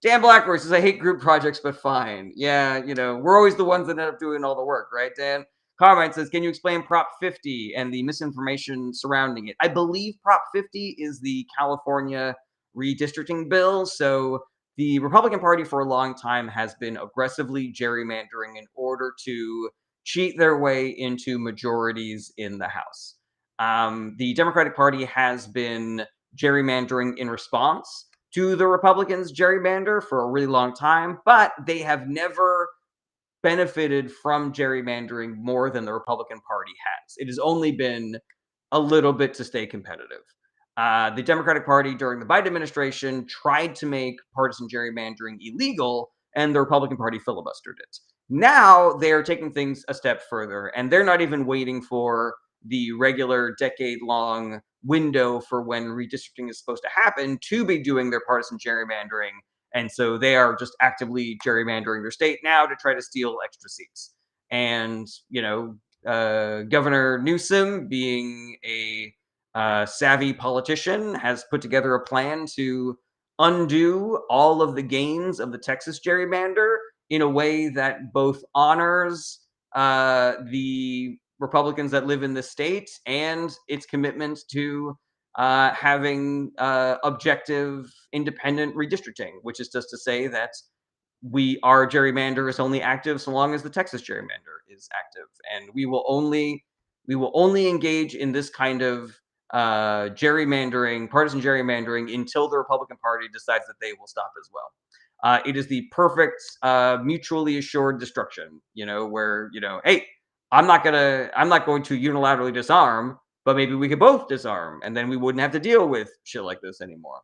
Dan Blackmore says, I hate group projects, but fine. Yeah, we're always the ones that end up doing all the work, right, Dan? Carmine says, can you explain Prop 50 and the misinformation surrounding it? I believe Prop 50 is the California redistricting bill. So the Republican Party for a long time has been aggressively gerrymandering in order to cheat their way into majorities in the House. The Democratic Party has been gerrymandering in response to the Republicans' gerrymander for a really long time, but they have never benefited from gerrymandering more than the Republican Party has. It has only been a little bit to stay competitive. The Democratic Party during the Biden administration tried to make partisan gerrymandering illegal, and the Republican Party filibustered it. Now they are taking things a step further, and they're not even waiting for the regular decade-long window for when redistricting is supposed to happen to be doing their partisan gerrymandering. And so they are just actively gerrymandering their state now to try to steal extra seats. And, Governor Newsom, being a savvy politician, has put together a plan to undo all of the gains of the Texas gerrymander in a way that both honors the Republicans that live in the state and its commitment to having objective, independent redistricting, which is just to say that our gerrymander is only active so long as the Texas gerrymander is active, and we will only engage in this kind of gerrymandering, partisan gerrymandering, until the Republican Party decides that they will stop as well. It is the perfect mutually assured destruction, where hey, I'm not going to unilaterally disarm, but maybe we could both disarm, and then we wouldn't have to deal with shit like this anymore.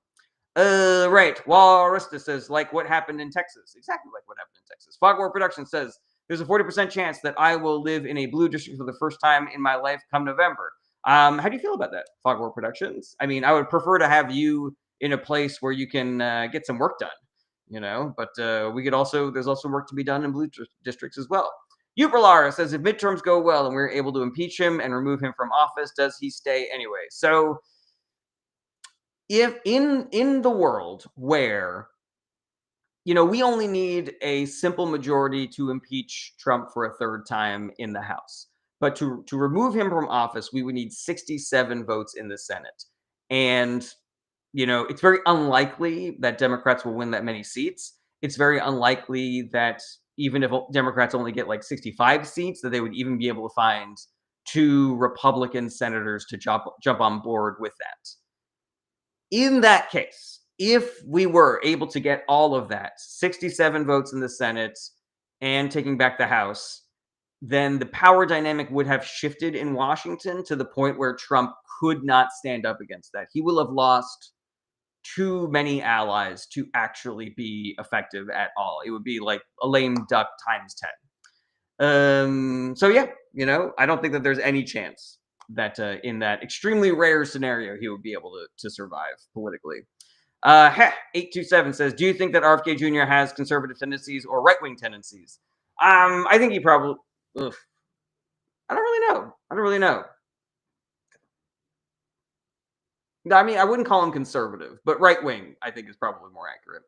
Right. Walrista says, like what happened in Texas. Exactly like what happened in Texas. Fogwar Production says, there's a 40% chance that I will live in a blue district for the first time in my life come November. How do you feel about that, Fogwar Productions? I mean, I would prefer to have you in a place where you can get some work done, but there's also work to be done in blue districts as well. Uberlar says, if midterms go well and we're able to impeach him and remove him from office, does he stay anyway? So, if in the world where we only need a simple majority to impeach Trump for a third time in the House, but to remove him from office, we would need 67 votes in the Senate, and it's very unlikely that Democrats will win that many seats. It's very unlikely that even if Democrats only get like 65 seats, that they would even be able to find two Republican senators to jump on board with that. In that case, if we were able to get all of that, 67 votes in the Senate and taking back the House, then the power dynamic would have shifted in Washington to the point where Trump could not stand up against that. He will have lost too many allies to actually be effective at all. It would be like a lame duck times 10. So yeah, I don't think that there's any chance that in that extremely rare scenario he would be able to survive politically. 827 says, do you think that RFK Jr. has conservative tendencies or right-wing tendencies? I think he probably I don't really know. I mean, I wouldn't call him conservative, but right-wing I think is probably more accurate.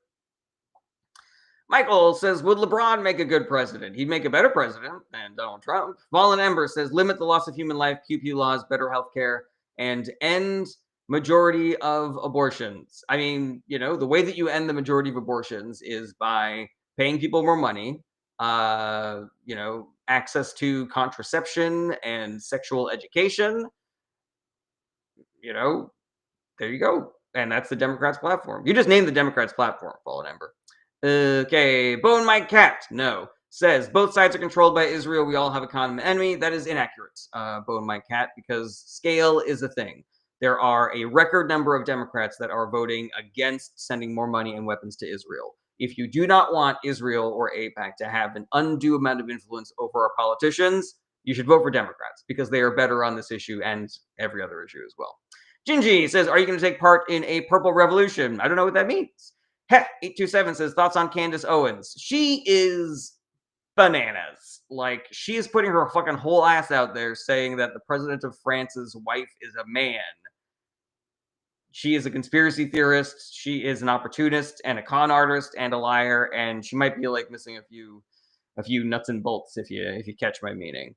Michael says, would LeBron make a good president? He'd make a better president than Donald Trump. Fallen Ember says, limit the loss of human life, QP laws, better healthcare, and end majority of abortions. I mean, the way that you end the majority of abortions is by paying people more money, access to contraception and sexual education. There you go. And that's the Democrats' platform. You just named the Democrats' platform, Fallen Ember. Okay, Bone Mike Cat, no, says both sides are controlled by Israel. We all have a common enemy. That is inaccurate, Bone Mike Cat, because scale is a thing. There are a record number of Democrats that are voting against sending more money and weapons to Israel. If you do not want Israel or AIPAC to have an undue amount of influence over our politicians, You should vote for Democrats because they are better on this issue and every other issue as well. Gingy says, are you going to take part in a purple revolution? I don't know what that means. Heh, 827 says, thoughts on Candace Owens? She is bananas. Like, she is putting her fucking whole ass out there saying that the president of France's wife is a man. She is a conspiracy theorist. She is an opportunist and a con artist and a liar, and she might be like missing a few nuts and bolts if you catch my meaning.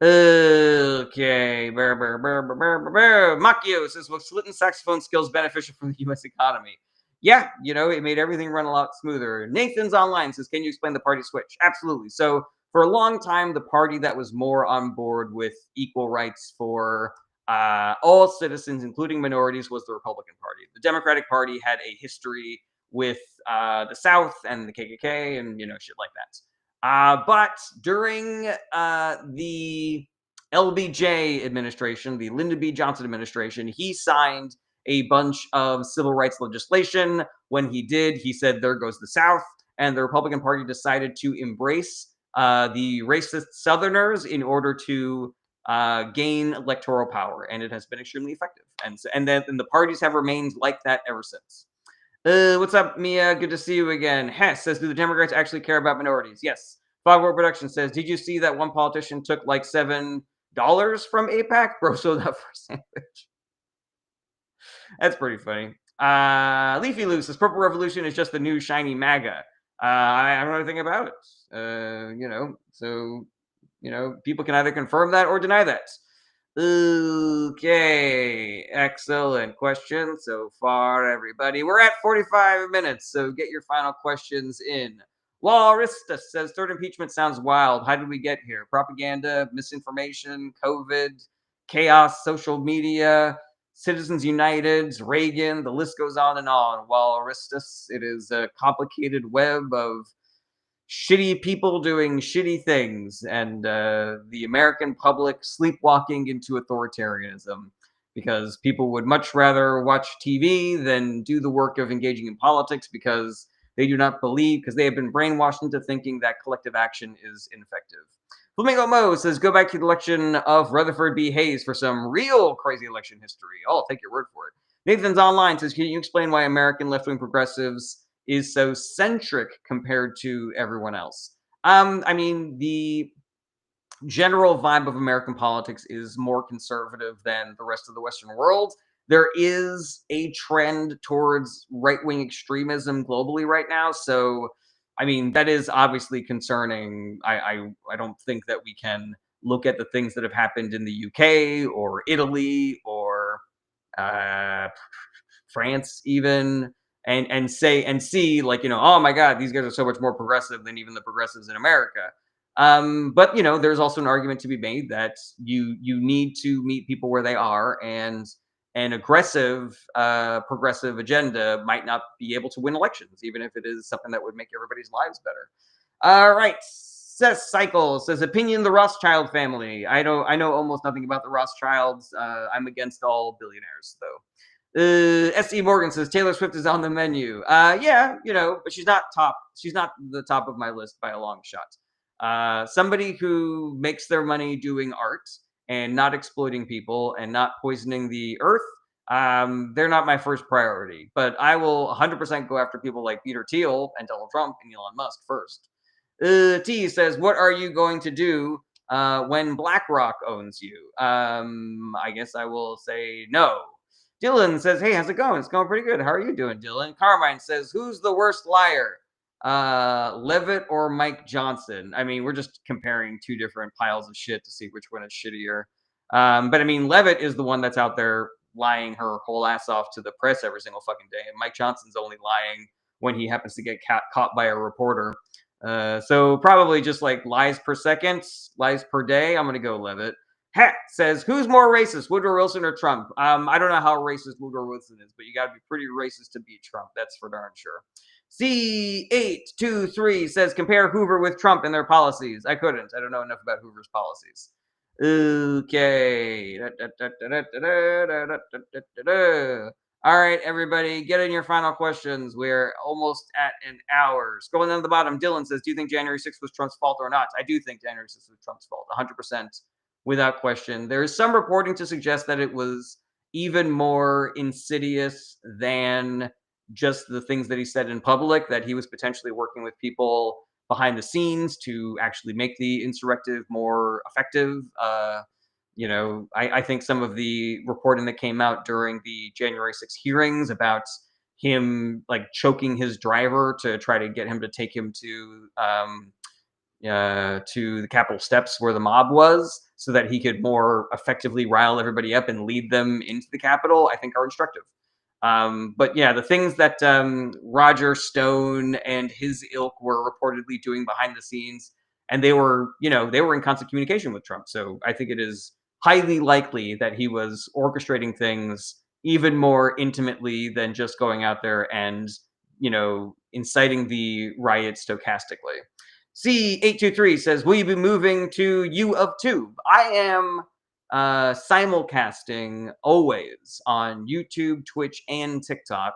Okay. Makio says, "Was Slitton saxophone skills beneficial for the U.S. economy?" Yeah, it made everything run a lot smoother. Nathan's online says, "Can you explain the party switch?" Absolutely. So for a long time, the party that was more on board with equal rights for all citizens, including minorities, was the Republican Party. The Democratic Party had a history with the South and the KKK and shit like that. But during the LBJ administration, the Lyndon B. Johnson administration, he signed a bunch of civil rights legislation. When he did, he said, "There goes the South." And the Republican Party decided to embrace the racist Southerners in order to gain electoral power, and it has been extremely effective. And the parties have remained like that ever since. What's up, Mia? Good to see you again. Hess says, do the Democrats actually care about minorities? Yes. Fogworld Production says, did you see that one politician took like $7 from AIPAC? Bro sold out for a sandwich. That's pretty funny. Leafy Loose says, Purple Revolution is just the new shiny MAGA. I don't know anything about it. So, people can either confirm that or deny that. Okay, excellent question so far, everybody. We're at 45 minutes, so get your final questions in. Laurista says, third impeachment sounds wild. How did we get here? Propaganda, misinformation, COVID, chaos, social media, Citizens United, Reagan, the list goes on and on. Laurista, it is a complicated web of shitty people doing shitty things and the American public sleepwalking into authoritarianism because people would much rather watch TV than do the work of engaging in politics because they do not believe, because they have been brainwashed into thinking that collective action is ineffective. Flamingo Mo says, go back to the election of Rutherford B. Hayes for some real crazy election history. Oh, I'll take your word for it. Nathan's online says, can you explain why American left-wing progressives is so centric compared to everyone else? I mean, the general vibe of American politics is more conservative than the rest of the Western world. There is a trend towards right-wing extremism globally right now. So, I mean, that is obviously concerning. I don't think that we can look at the things that have happened in the UK or Italy or France even and see like oh my god, these guys are so much more progressive than even the progressives in America. But there's also an argument to be made that you need to meet people where they are, and an aggressive progressive agenda might not be able to win elections, even if it is something that would make everybody's lives better. All right. Says Cycle says, opinion, the Rothschild family. I know almost nothing about the Rothschilds. I'm against all billionaires though. S.E. Morgan says Taylor Swift is on the menu. Yeah, but she's not top. She's not the top of my list by a long shot. Somebody who makes their money doing art and not exploiting people and not poisoning the earth, they're not my first priority. But I will 100% go after people like Peter Thiel and Donald Trump and Elon Musk first. T says, what are you going to do when BlackRock owns you? I guess I will say no. Dylan says, hey, how's it going? It's going pretty good. How are you doing, Dylan? Carmine says, who's the worst liar? Levitt or Mike Johnson? I mean, we're just comparing two different piles of shit to see which one is shittier. But I mean, Levitt is the one that's out there lying her whole ass off to the press every single fucking day. And Mike Johnson's only lying when he happens to get caught by a reporter. So probably just like lies per second, lies per day. I'm going to go Levitt. Hat says, who's more racist, Woodrow Wilson or Trump? I don't know how racist Woodrow Wilson is, but you got to be pretty racist to beat Trump. That's for darn sure. C823 says, compare Hoover with Trump and their policies. I couldn't. I don't know enough about Hoover's policies. Okay. All right, everybody, get in your final questions. We're almost at an hour. Scrolling down to the bottom, Dylan says, "Do you think January 6th was Trump's fault or not?" I do think January 6th was Trump's fault, 100%, without question. There is some reporting to suggest that it was even more insidious than just the things that he said in public, that he was potentially working with people behind the scenes to actually make the insurrective more effective. I think some of the reporting that came out during the January 6th hearings about him like choking his driver to try to get him to take him to the Capitol steps where the mob was, so that he could more effectively rile everybody up and lead them into the Capitol, I think are instructive. But yeah, the things that Roger Stone and his ilk were reportedly doing behind the scenes, and they were in constant communication with Trump. So I think it is highly likely that he was orchestrating things even more intimately than just going out there and inciting the riot stochastically. C823 says, "Will you be moving to U of Tube?" I am simulcasting always on YouTube, Twitch, and TikTok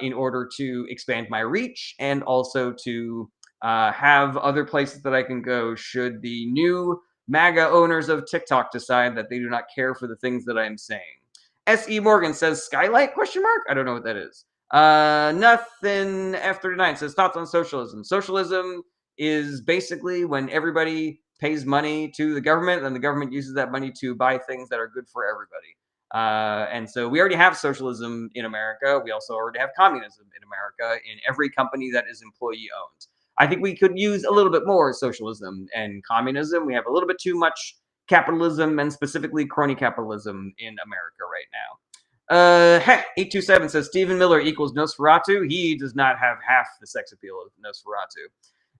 in order to expand my reach and also to have other places that I can go should the new MAGA owners of TikTok decide that they do not care for the things that I'm saying. S.E. Morgan says, "Skylight?" question mark. I don't know what that is. Nothing. F39 says, "Thoughts on socialism?" Socialism is basically when everybody pays money to the government, and the government uses that money to buy things that are good for everybody. And so we already have socialism in America. We also already have communism in America in every company that is employee owned. I think we could use a little bit more socialism and communism. We have a little bit too much capitalism and specifically crony capitalism in America right now. Heck, 827 says Stephen Miller equals Nosferatu. He does not have half the sex appeal of Nosferatu.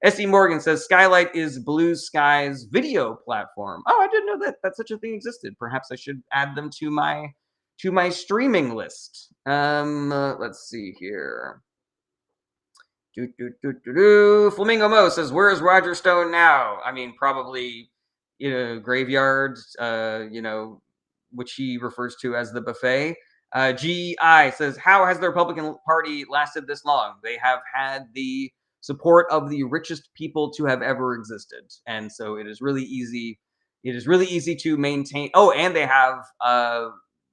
S.E. Morgan says Skylight is Blue Sky's video platform. Oh, I didn't know that such a thing existed. Perhaps I should add them to my streaming list. Let's see here. Flamingo Mo says, "Where is Roger Stone now?" I mean, probably graveyard. Which he refers to as the buffet. GI says, "How has the Republican Party lasted this long? They have had the support of the richest people to have ever existed, and so it is really easy. It is really easy to maintain. Oh, and they have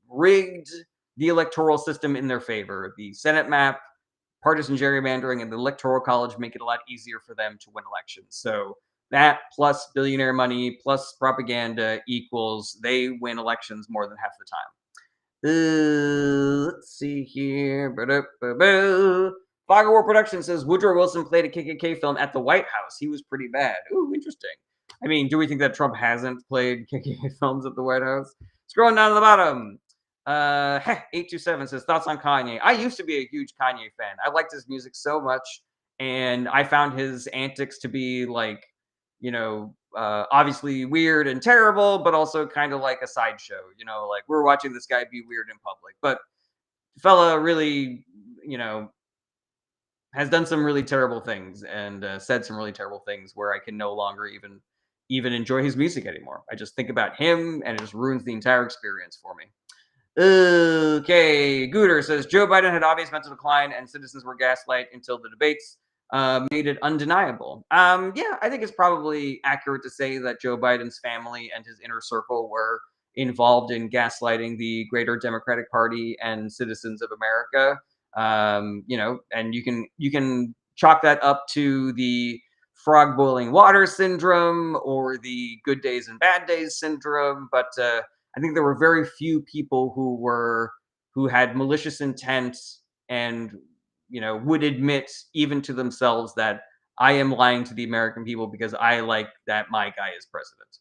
rigged the electoral system in their favor. The Senate map, partisan gerrymandering, and the Electoral College make it a lot easier for them to win elections. So that plus billionaire money plus propaganda equals they win elections more than half the time. Let's see here. Fog War Production says Woodrow Wilson played a KKK film at the White House. He was pretty bad. Ooh, interesting. I mean, do we think that Trump hasn't played KKK films at the White House? Scrolling down to the bottom. 827 says, "Thoughts on Kanye?" I used to be a huge Kanye fan. I liked his music so much, and I found his antics to be like, obviously weird and terrible, but also kind of like a sideshow. Like we're watching this guy be weird in public, but fella really, has done some really terrible things and said some really terrible things where I can no longer even enjoy his music anymore. I just think about him, and it just ruins the entire experience for me. Okay, Gooter says Joe Biden had obvious mental decline and citizens were gaslight until the debates made it undeniable. Yeah, I think it's probably accurate to say that Joe Biden's family and his inner circle were involved in gaslighting the greater Democratic Party and citizens of America. And you can chalk that up to the frog boiling water syndrome or the good days and bad days syndrome, but I think there were very few people who had malicious intent and would admit even to themselves that I am lying to the American people because I like that my guy is president.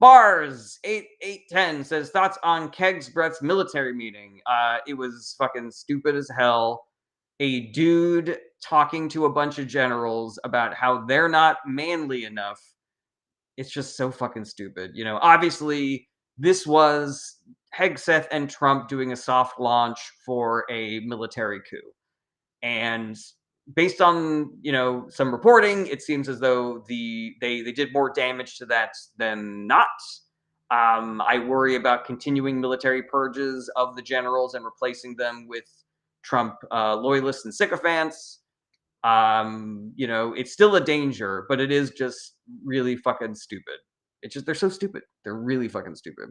Bars 8810 says thoughts on Keg's Breath's military meeting. It was fucking stupid as hell. A dude talking to a bunch of generals about how they're not manly enough. It's just so fucking stupid. Obviously this was Hegseth and Trump doing a soft launch for a military coup. And based on some reporting, it seems as though they did more damage to that than not. I worry about continuing military purges of the generals and replacing them with Trump loyalists and sycophants. It's still a danger, but it is just really fucking stupid. It's just they're so stupid. They're really fucking stupid.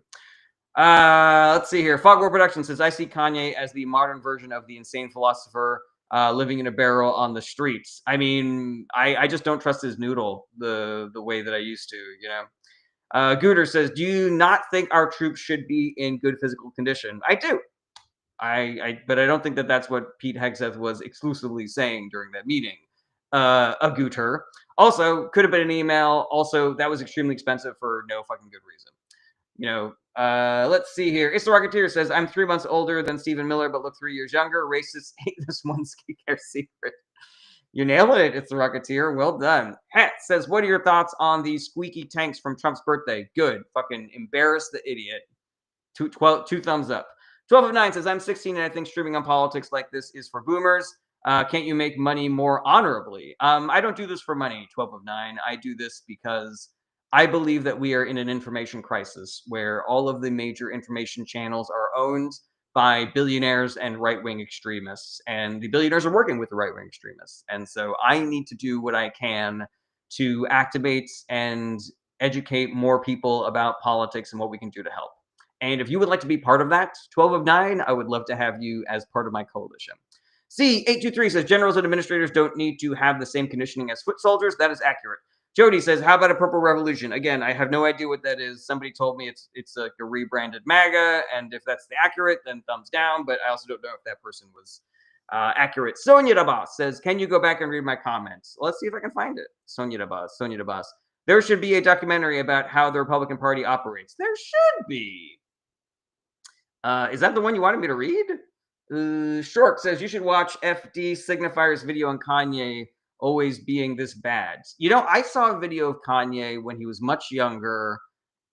Let's see here. Fog War Productions says I see Kanye as the modern version of the insane philosopher living in a barrel on the streets. I mean, I just don't trust his noodle the way that I used to. Gooter says, "Do you not think our troops should be in good physical condition?" I do. But I don't think that that's what Pete Hegseth was exclusively saying during that meeting. A Gooter. Also, could have been an email. Also, that was extremely expensive for no fucking good reason. Let's see here. It's the Rocketeer says, I'm 3 months older than Stephen Miller, but look 3 years younger. Racist hate this one skincare secret. You nailed it. It's the Rocketeer. Well done. Het says, what are your thoughts on the squeaky tanks from Trump's birthday? Good. Fucking embarrass the idiot. Two thumbs up. 12 of 9 says, I'm 16 and I think streaming on politics like this is for boomers. Can't you make money more honorably? I don't do this for money, 12 of 9. I do this because I believe that we are in an information crisis where all of the major information channels are owned by billionaires and right-wing extremists, and the billionaires are working with the right-wing extremists. And so I need to do what I can to activate and educate more people about politics and what we can do to help. And if you would like to be part of that, 12 of 9, I would love to have you as part of my coalition. C823 says generals and administrators don't need to have the same conditioning as foot soldiers. That is accurate. Jody says, how about a purple revolution? Again, I have no idea what that is. Somebody told me it's like a rebranded MAGA, and if that's the accurate, then thumbs down, but I also don't know if that person was accurate. Sonia Dabas says, can you go back and read my comments? Let's see if I can find it. Sonia Dabas. There should be a documentary about how the Republican Party operates. There should be. Is that the one you wanted me to read? Short says, you should watch FD Signifier's video on Kanye always being this bad. I saw a video of Kanye when he was much younger,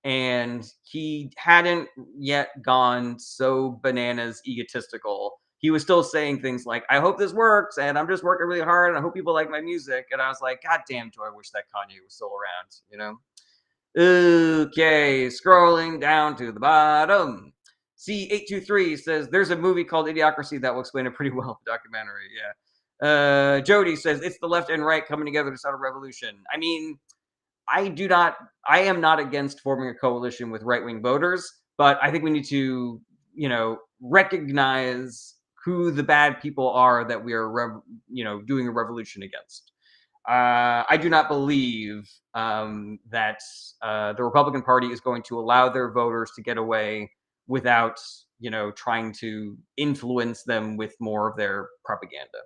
and he hadn't yet gone so bananas egotistical. He was still saying things like, I hope this works, and I'm just working really hard, and I hope people like my music. And I was like, God damn, do I wish that Kanye was still around, Okay, scrolling down to the bottom. C823 says, there's a movie called Idiocracy that will explain it pretty well, the documentary, yeah. Jody says, it's the left and right coming together to start a revolution. I mean, I am not against forming a coalition with right-wing voters, but I think we need to, recognize who the bad people are that we are, doing a revolution against. I do not believe that the Republican Party is going to allow their voters to get away without, trying to influence them with more of their propaganda,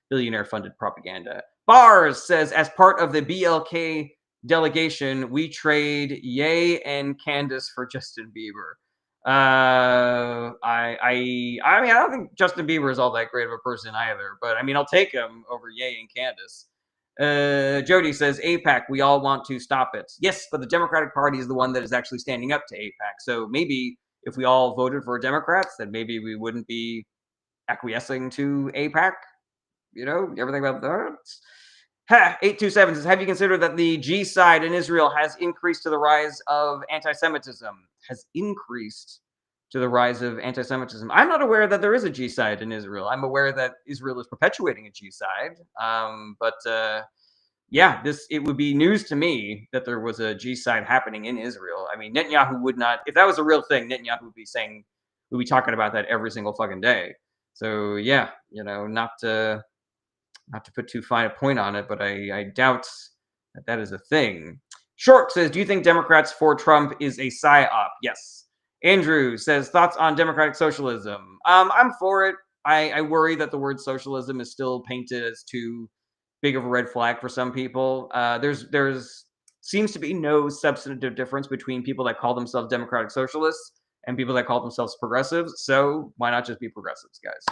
billionaire-funded propaganda. Bars says, as part of the BLK delegation, we trade Ye and Candace for Justin Bieber. I mean, I don't think Justin Bieber is all that great of a person either, but I mean, I'll take him over Ye and Candace. Jody says, AIPAC, we all want to stop it. Yes, but the Democratic Party is the one that is actually standing up to AIPAC. So maybe if we all voted for Democrats, then maybe we wouldn't be acquiescing to AIPAC. You ever think about that? 827 says, have you considered that the G side in Israel has increased to the rise of anti-Semitism? I'm not aware that there is a G side in Israel. I'm aware that Israel is perpetuating a G side. It would be news to me that there was a G side happening in Israel. I mean, Netanyahu would not, if that was a real thing, Netanyahu would be talking about that every single fucking day. So yeah, not to put too fine a point on it, but I doubt that is a thing. Short says, do you think Democrats for Trump is a psyop? Yes. Andrew says, thoughts on democratic socialism? I'm for it. I worry that the word socialism is still painted as too big of a red flag for some people. There's seems to be no substantive difference between people that call themselves democratic socialists and people that call themselves progressives. So why not just be progressives, guys?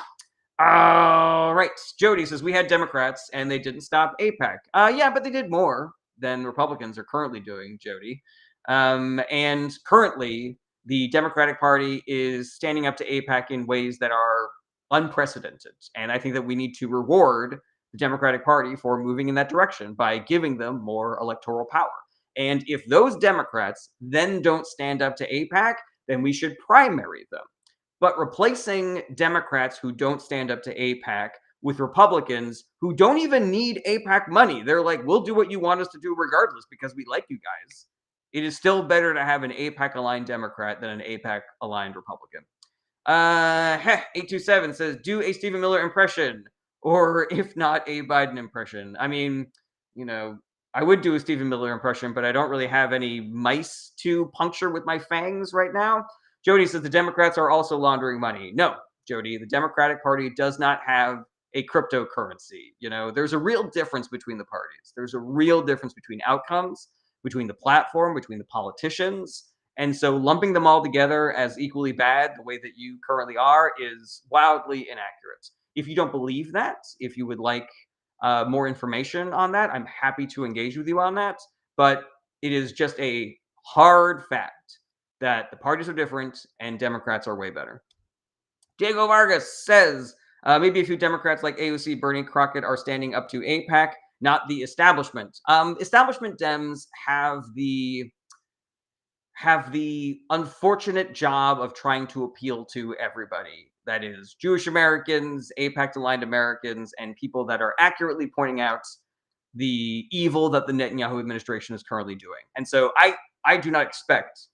All right. Jody says, we had Democrats and they didn't stop AIPAC. Yeah, but they did more than Republicans are currently doing, Jody. And currently, the Democratic Party is standing up to AIPAC in ways that are unprecedented. And I think that we need to reward the Democratic Party for moving in that direction by giving them more electoral power. And if those Democrats then don't stand up to AIPAC, then we should primary them. But replacing Democrats who don't stand up to AIPAC with Republicans who don't even need AIPAC money, they're like, we'll do what you want us to do regardless because we like you guys. It is still better to have an AIPAC aligned Democrat than an AIPAC aligned Republican. 827 says, do a Stephen Miller impression, or if not, a Biden impression. I mean, you know, I would do a Stephen Miller impression, but I don't really have any mice to puncture with my fangs right now. Jody says the Democrats are also laundering money. No, Jody, the Democratic Party does not have a cryptocurrency. You know, there's a real difference between the parties. There's a real difference between outcomes, between the platform, between the politicians. And so lumping them all together as equally bad, the way that you currently are, is wildly inaccurate. If you don't believe that, if you would like more information on that, I'm happy to engage with you on that. But it is just a hard fact that the parties are different and Democrats are way better. Diego Vargas says maybe a few Democrats like AOC, Bernie Crockett are standing up to AIPAC, not the establishment. Establishment Dems have the unfortunate job of trying to appeal to everybody. That is Jewish Americans, AIPAC aligned Americans, and people that are accurately pointing out the evil that the Netanyahu administration is currently doing. And so I do not expect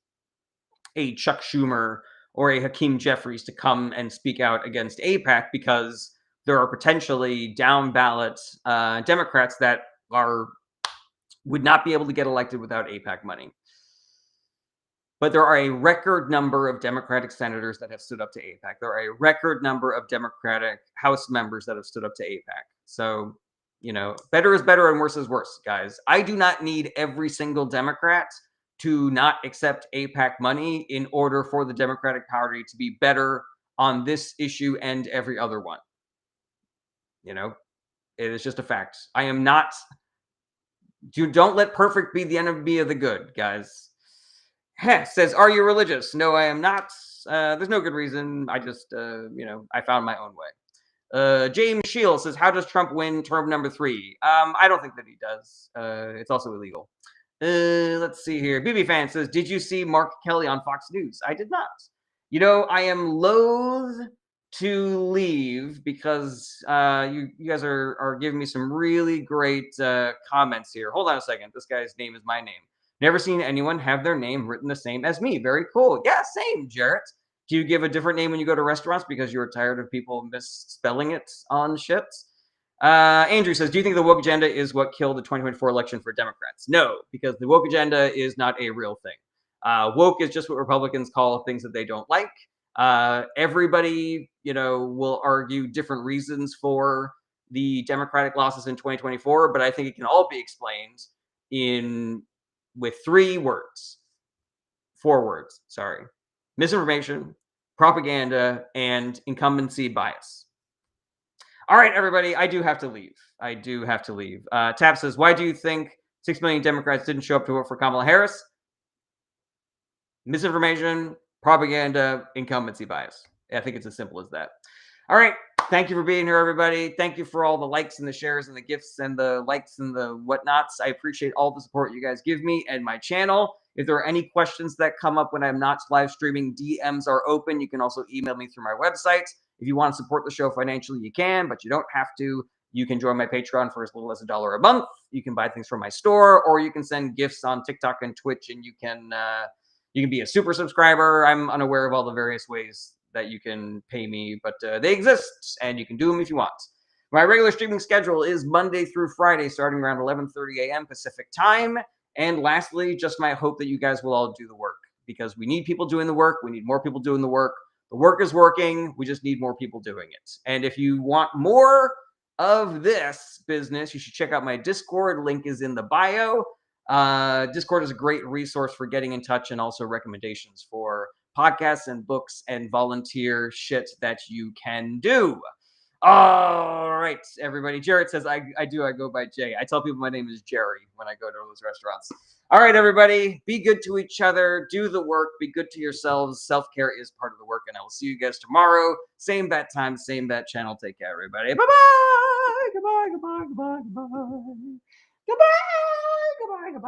a Chuck Schumer or a Hakeem Jeffries to come and speak out against AIPAC because there are potentially down ballot Democrats that would not be able to get elected without AIPAC money. But there are a record number of Democratic senators that have stood up to AIPAC. There are a record number of Democratic House members that have stood up to AIPAC. So, you know, better is better and worse is worse, guys. I do not need every single Democrat to not accept AIPAC money in order for the Democratic Party to be better on this issue and every other one. You know, it is just a fact. I am not. Don't let perfect be the enemy of the good, guys. Heh, says, are you religious? No, I am not. There's no good reason. I just, I found my own way. James Shields says, how does Trump win term number 3? I don't think that he does. It's also illegal. Let's see here. BB Fan says, did you see Mark Kelly on Fox News? I did not. You know, I am loath to leave because you guys are giving me some really great comments here. Hold on a second. This guy's name is my name. Never seen anyone have their name written the same as me. Very cool. Yeah, same, Jarrett. Do you give a different name when you go to restaurants because you're tired of people misspelling it on ships? Andrew says, do you think the woke agenda is what killed the 2024 election for Democrats? No, because the woke agenda is not a real thing. Woke is just what Republicans call things that they don't like. Everybody, will argue different reasons for the Democratic losses in 2024, but I think it can all be explained with 4 words, sorry. Misinformation, propaganda, and incumbency bias. All right, everybody, I do have to leave. Tab says, why do you think 6 million Democrats didn't show up to vote for Kamala Harris? Misinformation, propaganda, incumbency bias. I think it's as simple as that. All right. Thank you for being here, everybody. Thank you for all the likes and the shares and the gifts and the likes and the whatnots. I appreciate all the support you guys give me and my channel. If there are any questions that come up when I'm not live streaming, DMs are open. You can also email me through my website. If you want to support the show financially, you can, but you don't have to. You can join my Patreon for as little as $1 a month. You can buy things from my store, or you can send gifts on TikTok and Twitch, and you can be a super subscriber. I'm unaware of all the various ways that you can pay me, but they exist, and you can do them if you want. My regular streaming schedule is Monday through Friday, starting around 11:30 a.m. Pacific time. And lastly, just my hope that you guys will all do the work, because we need people doing the work. We need more people doing the work. The work is working. We just need more people doing it. And if you want more of this business, you should check out my Discord. Link is in the bio. Discord is a great resource for getting in touch and also recommendations for podcasts and books and volunteer shit that you can do. All right, everybody. Jarrett says, I go by Jay. I tell people my name is Jerry when I go to those restaurants. All right, everybody. Be good to each other. Do the work. Be good to yourselves. Self-care is part of the work. And I will see you guys tomorrow. Same bat time, same bat channel. Take care, everybody. Bye-bye. Goodbye, goodbye, goodbye, goodbye. Goodbye, goodbye, goodbye.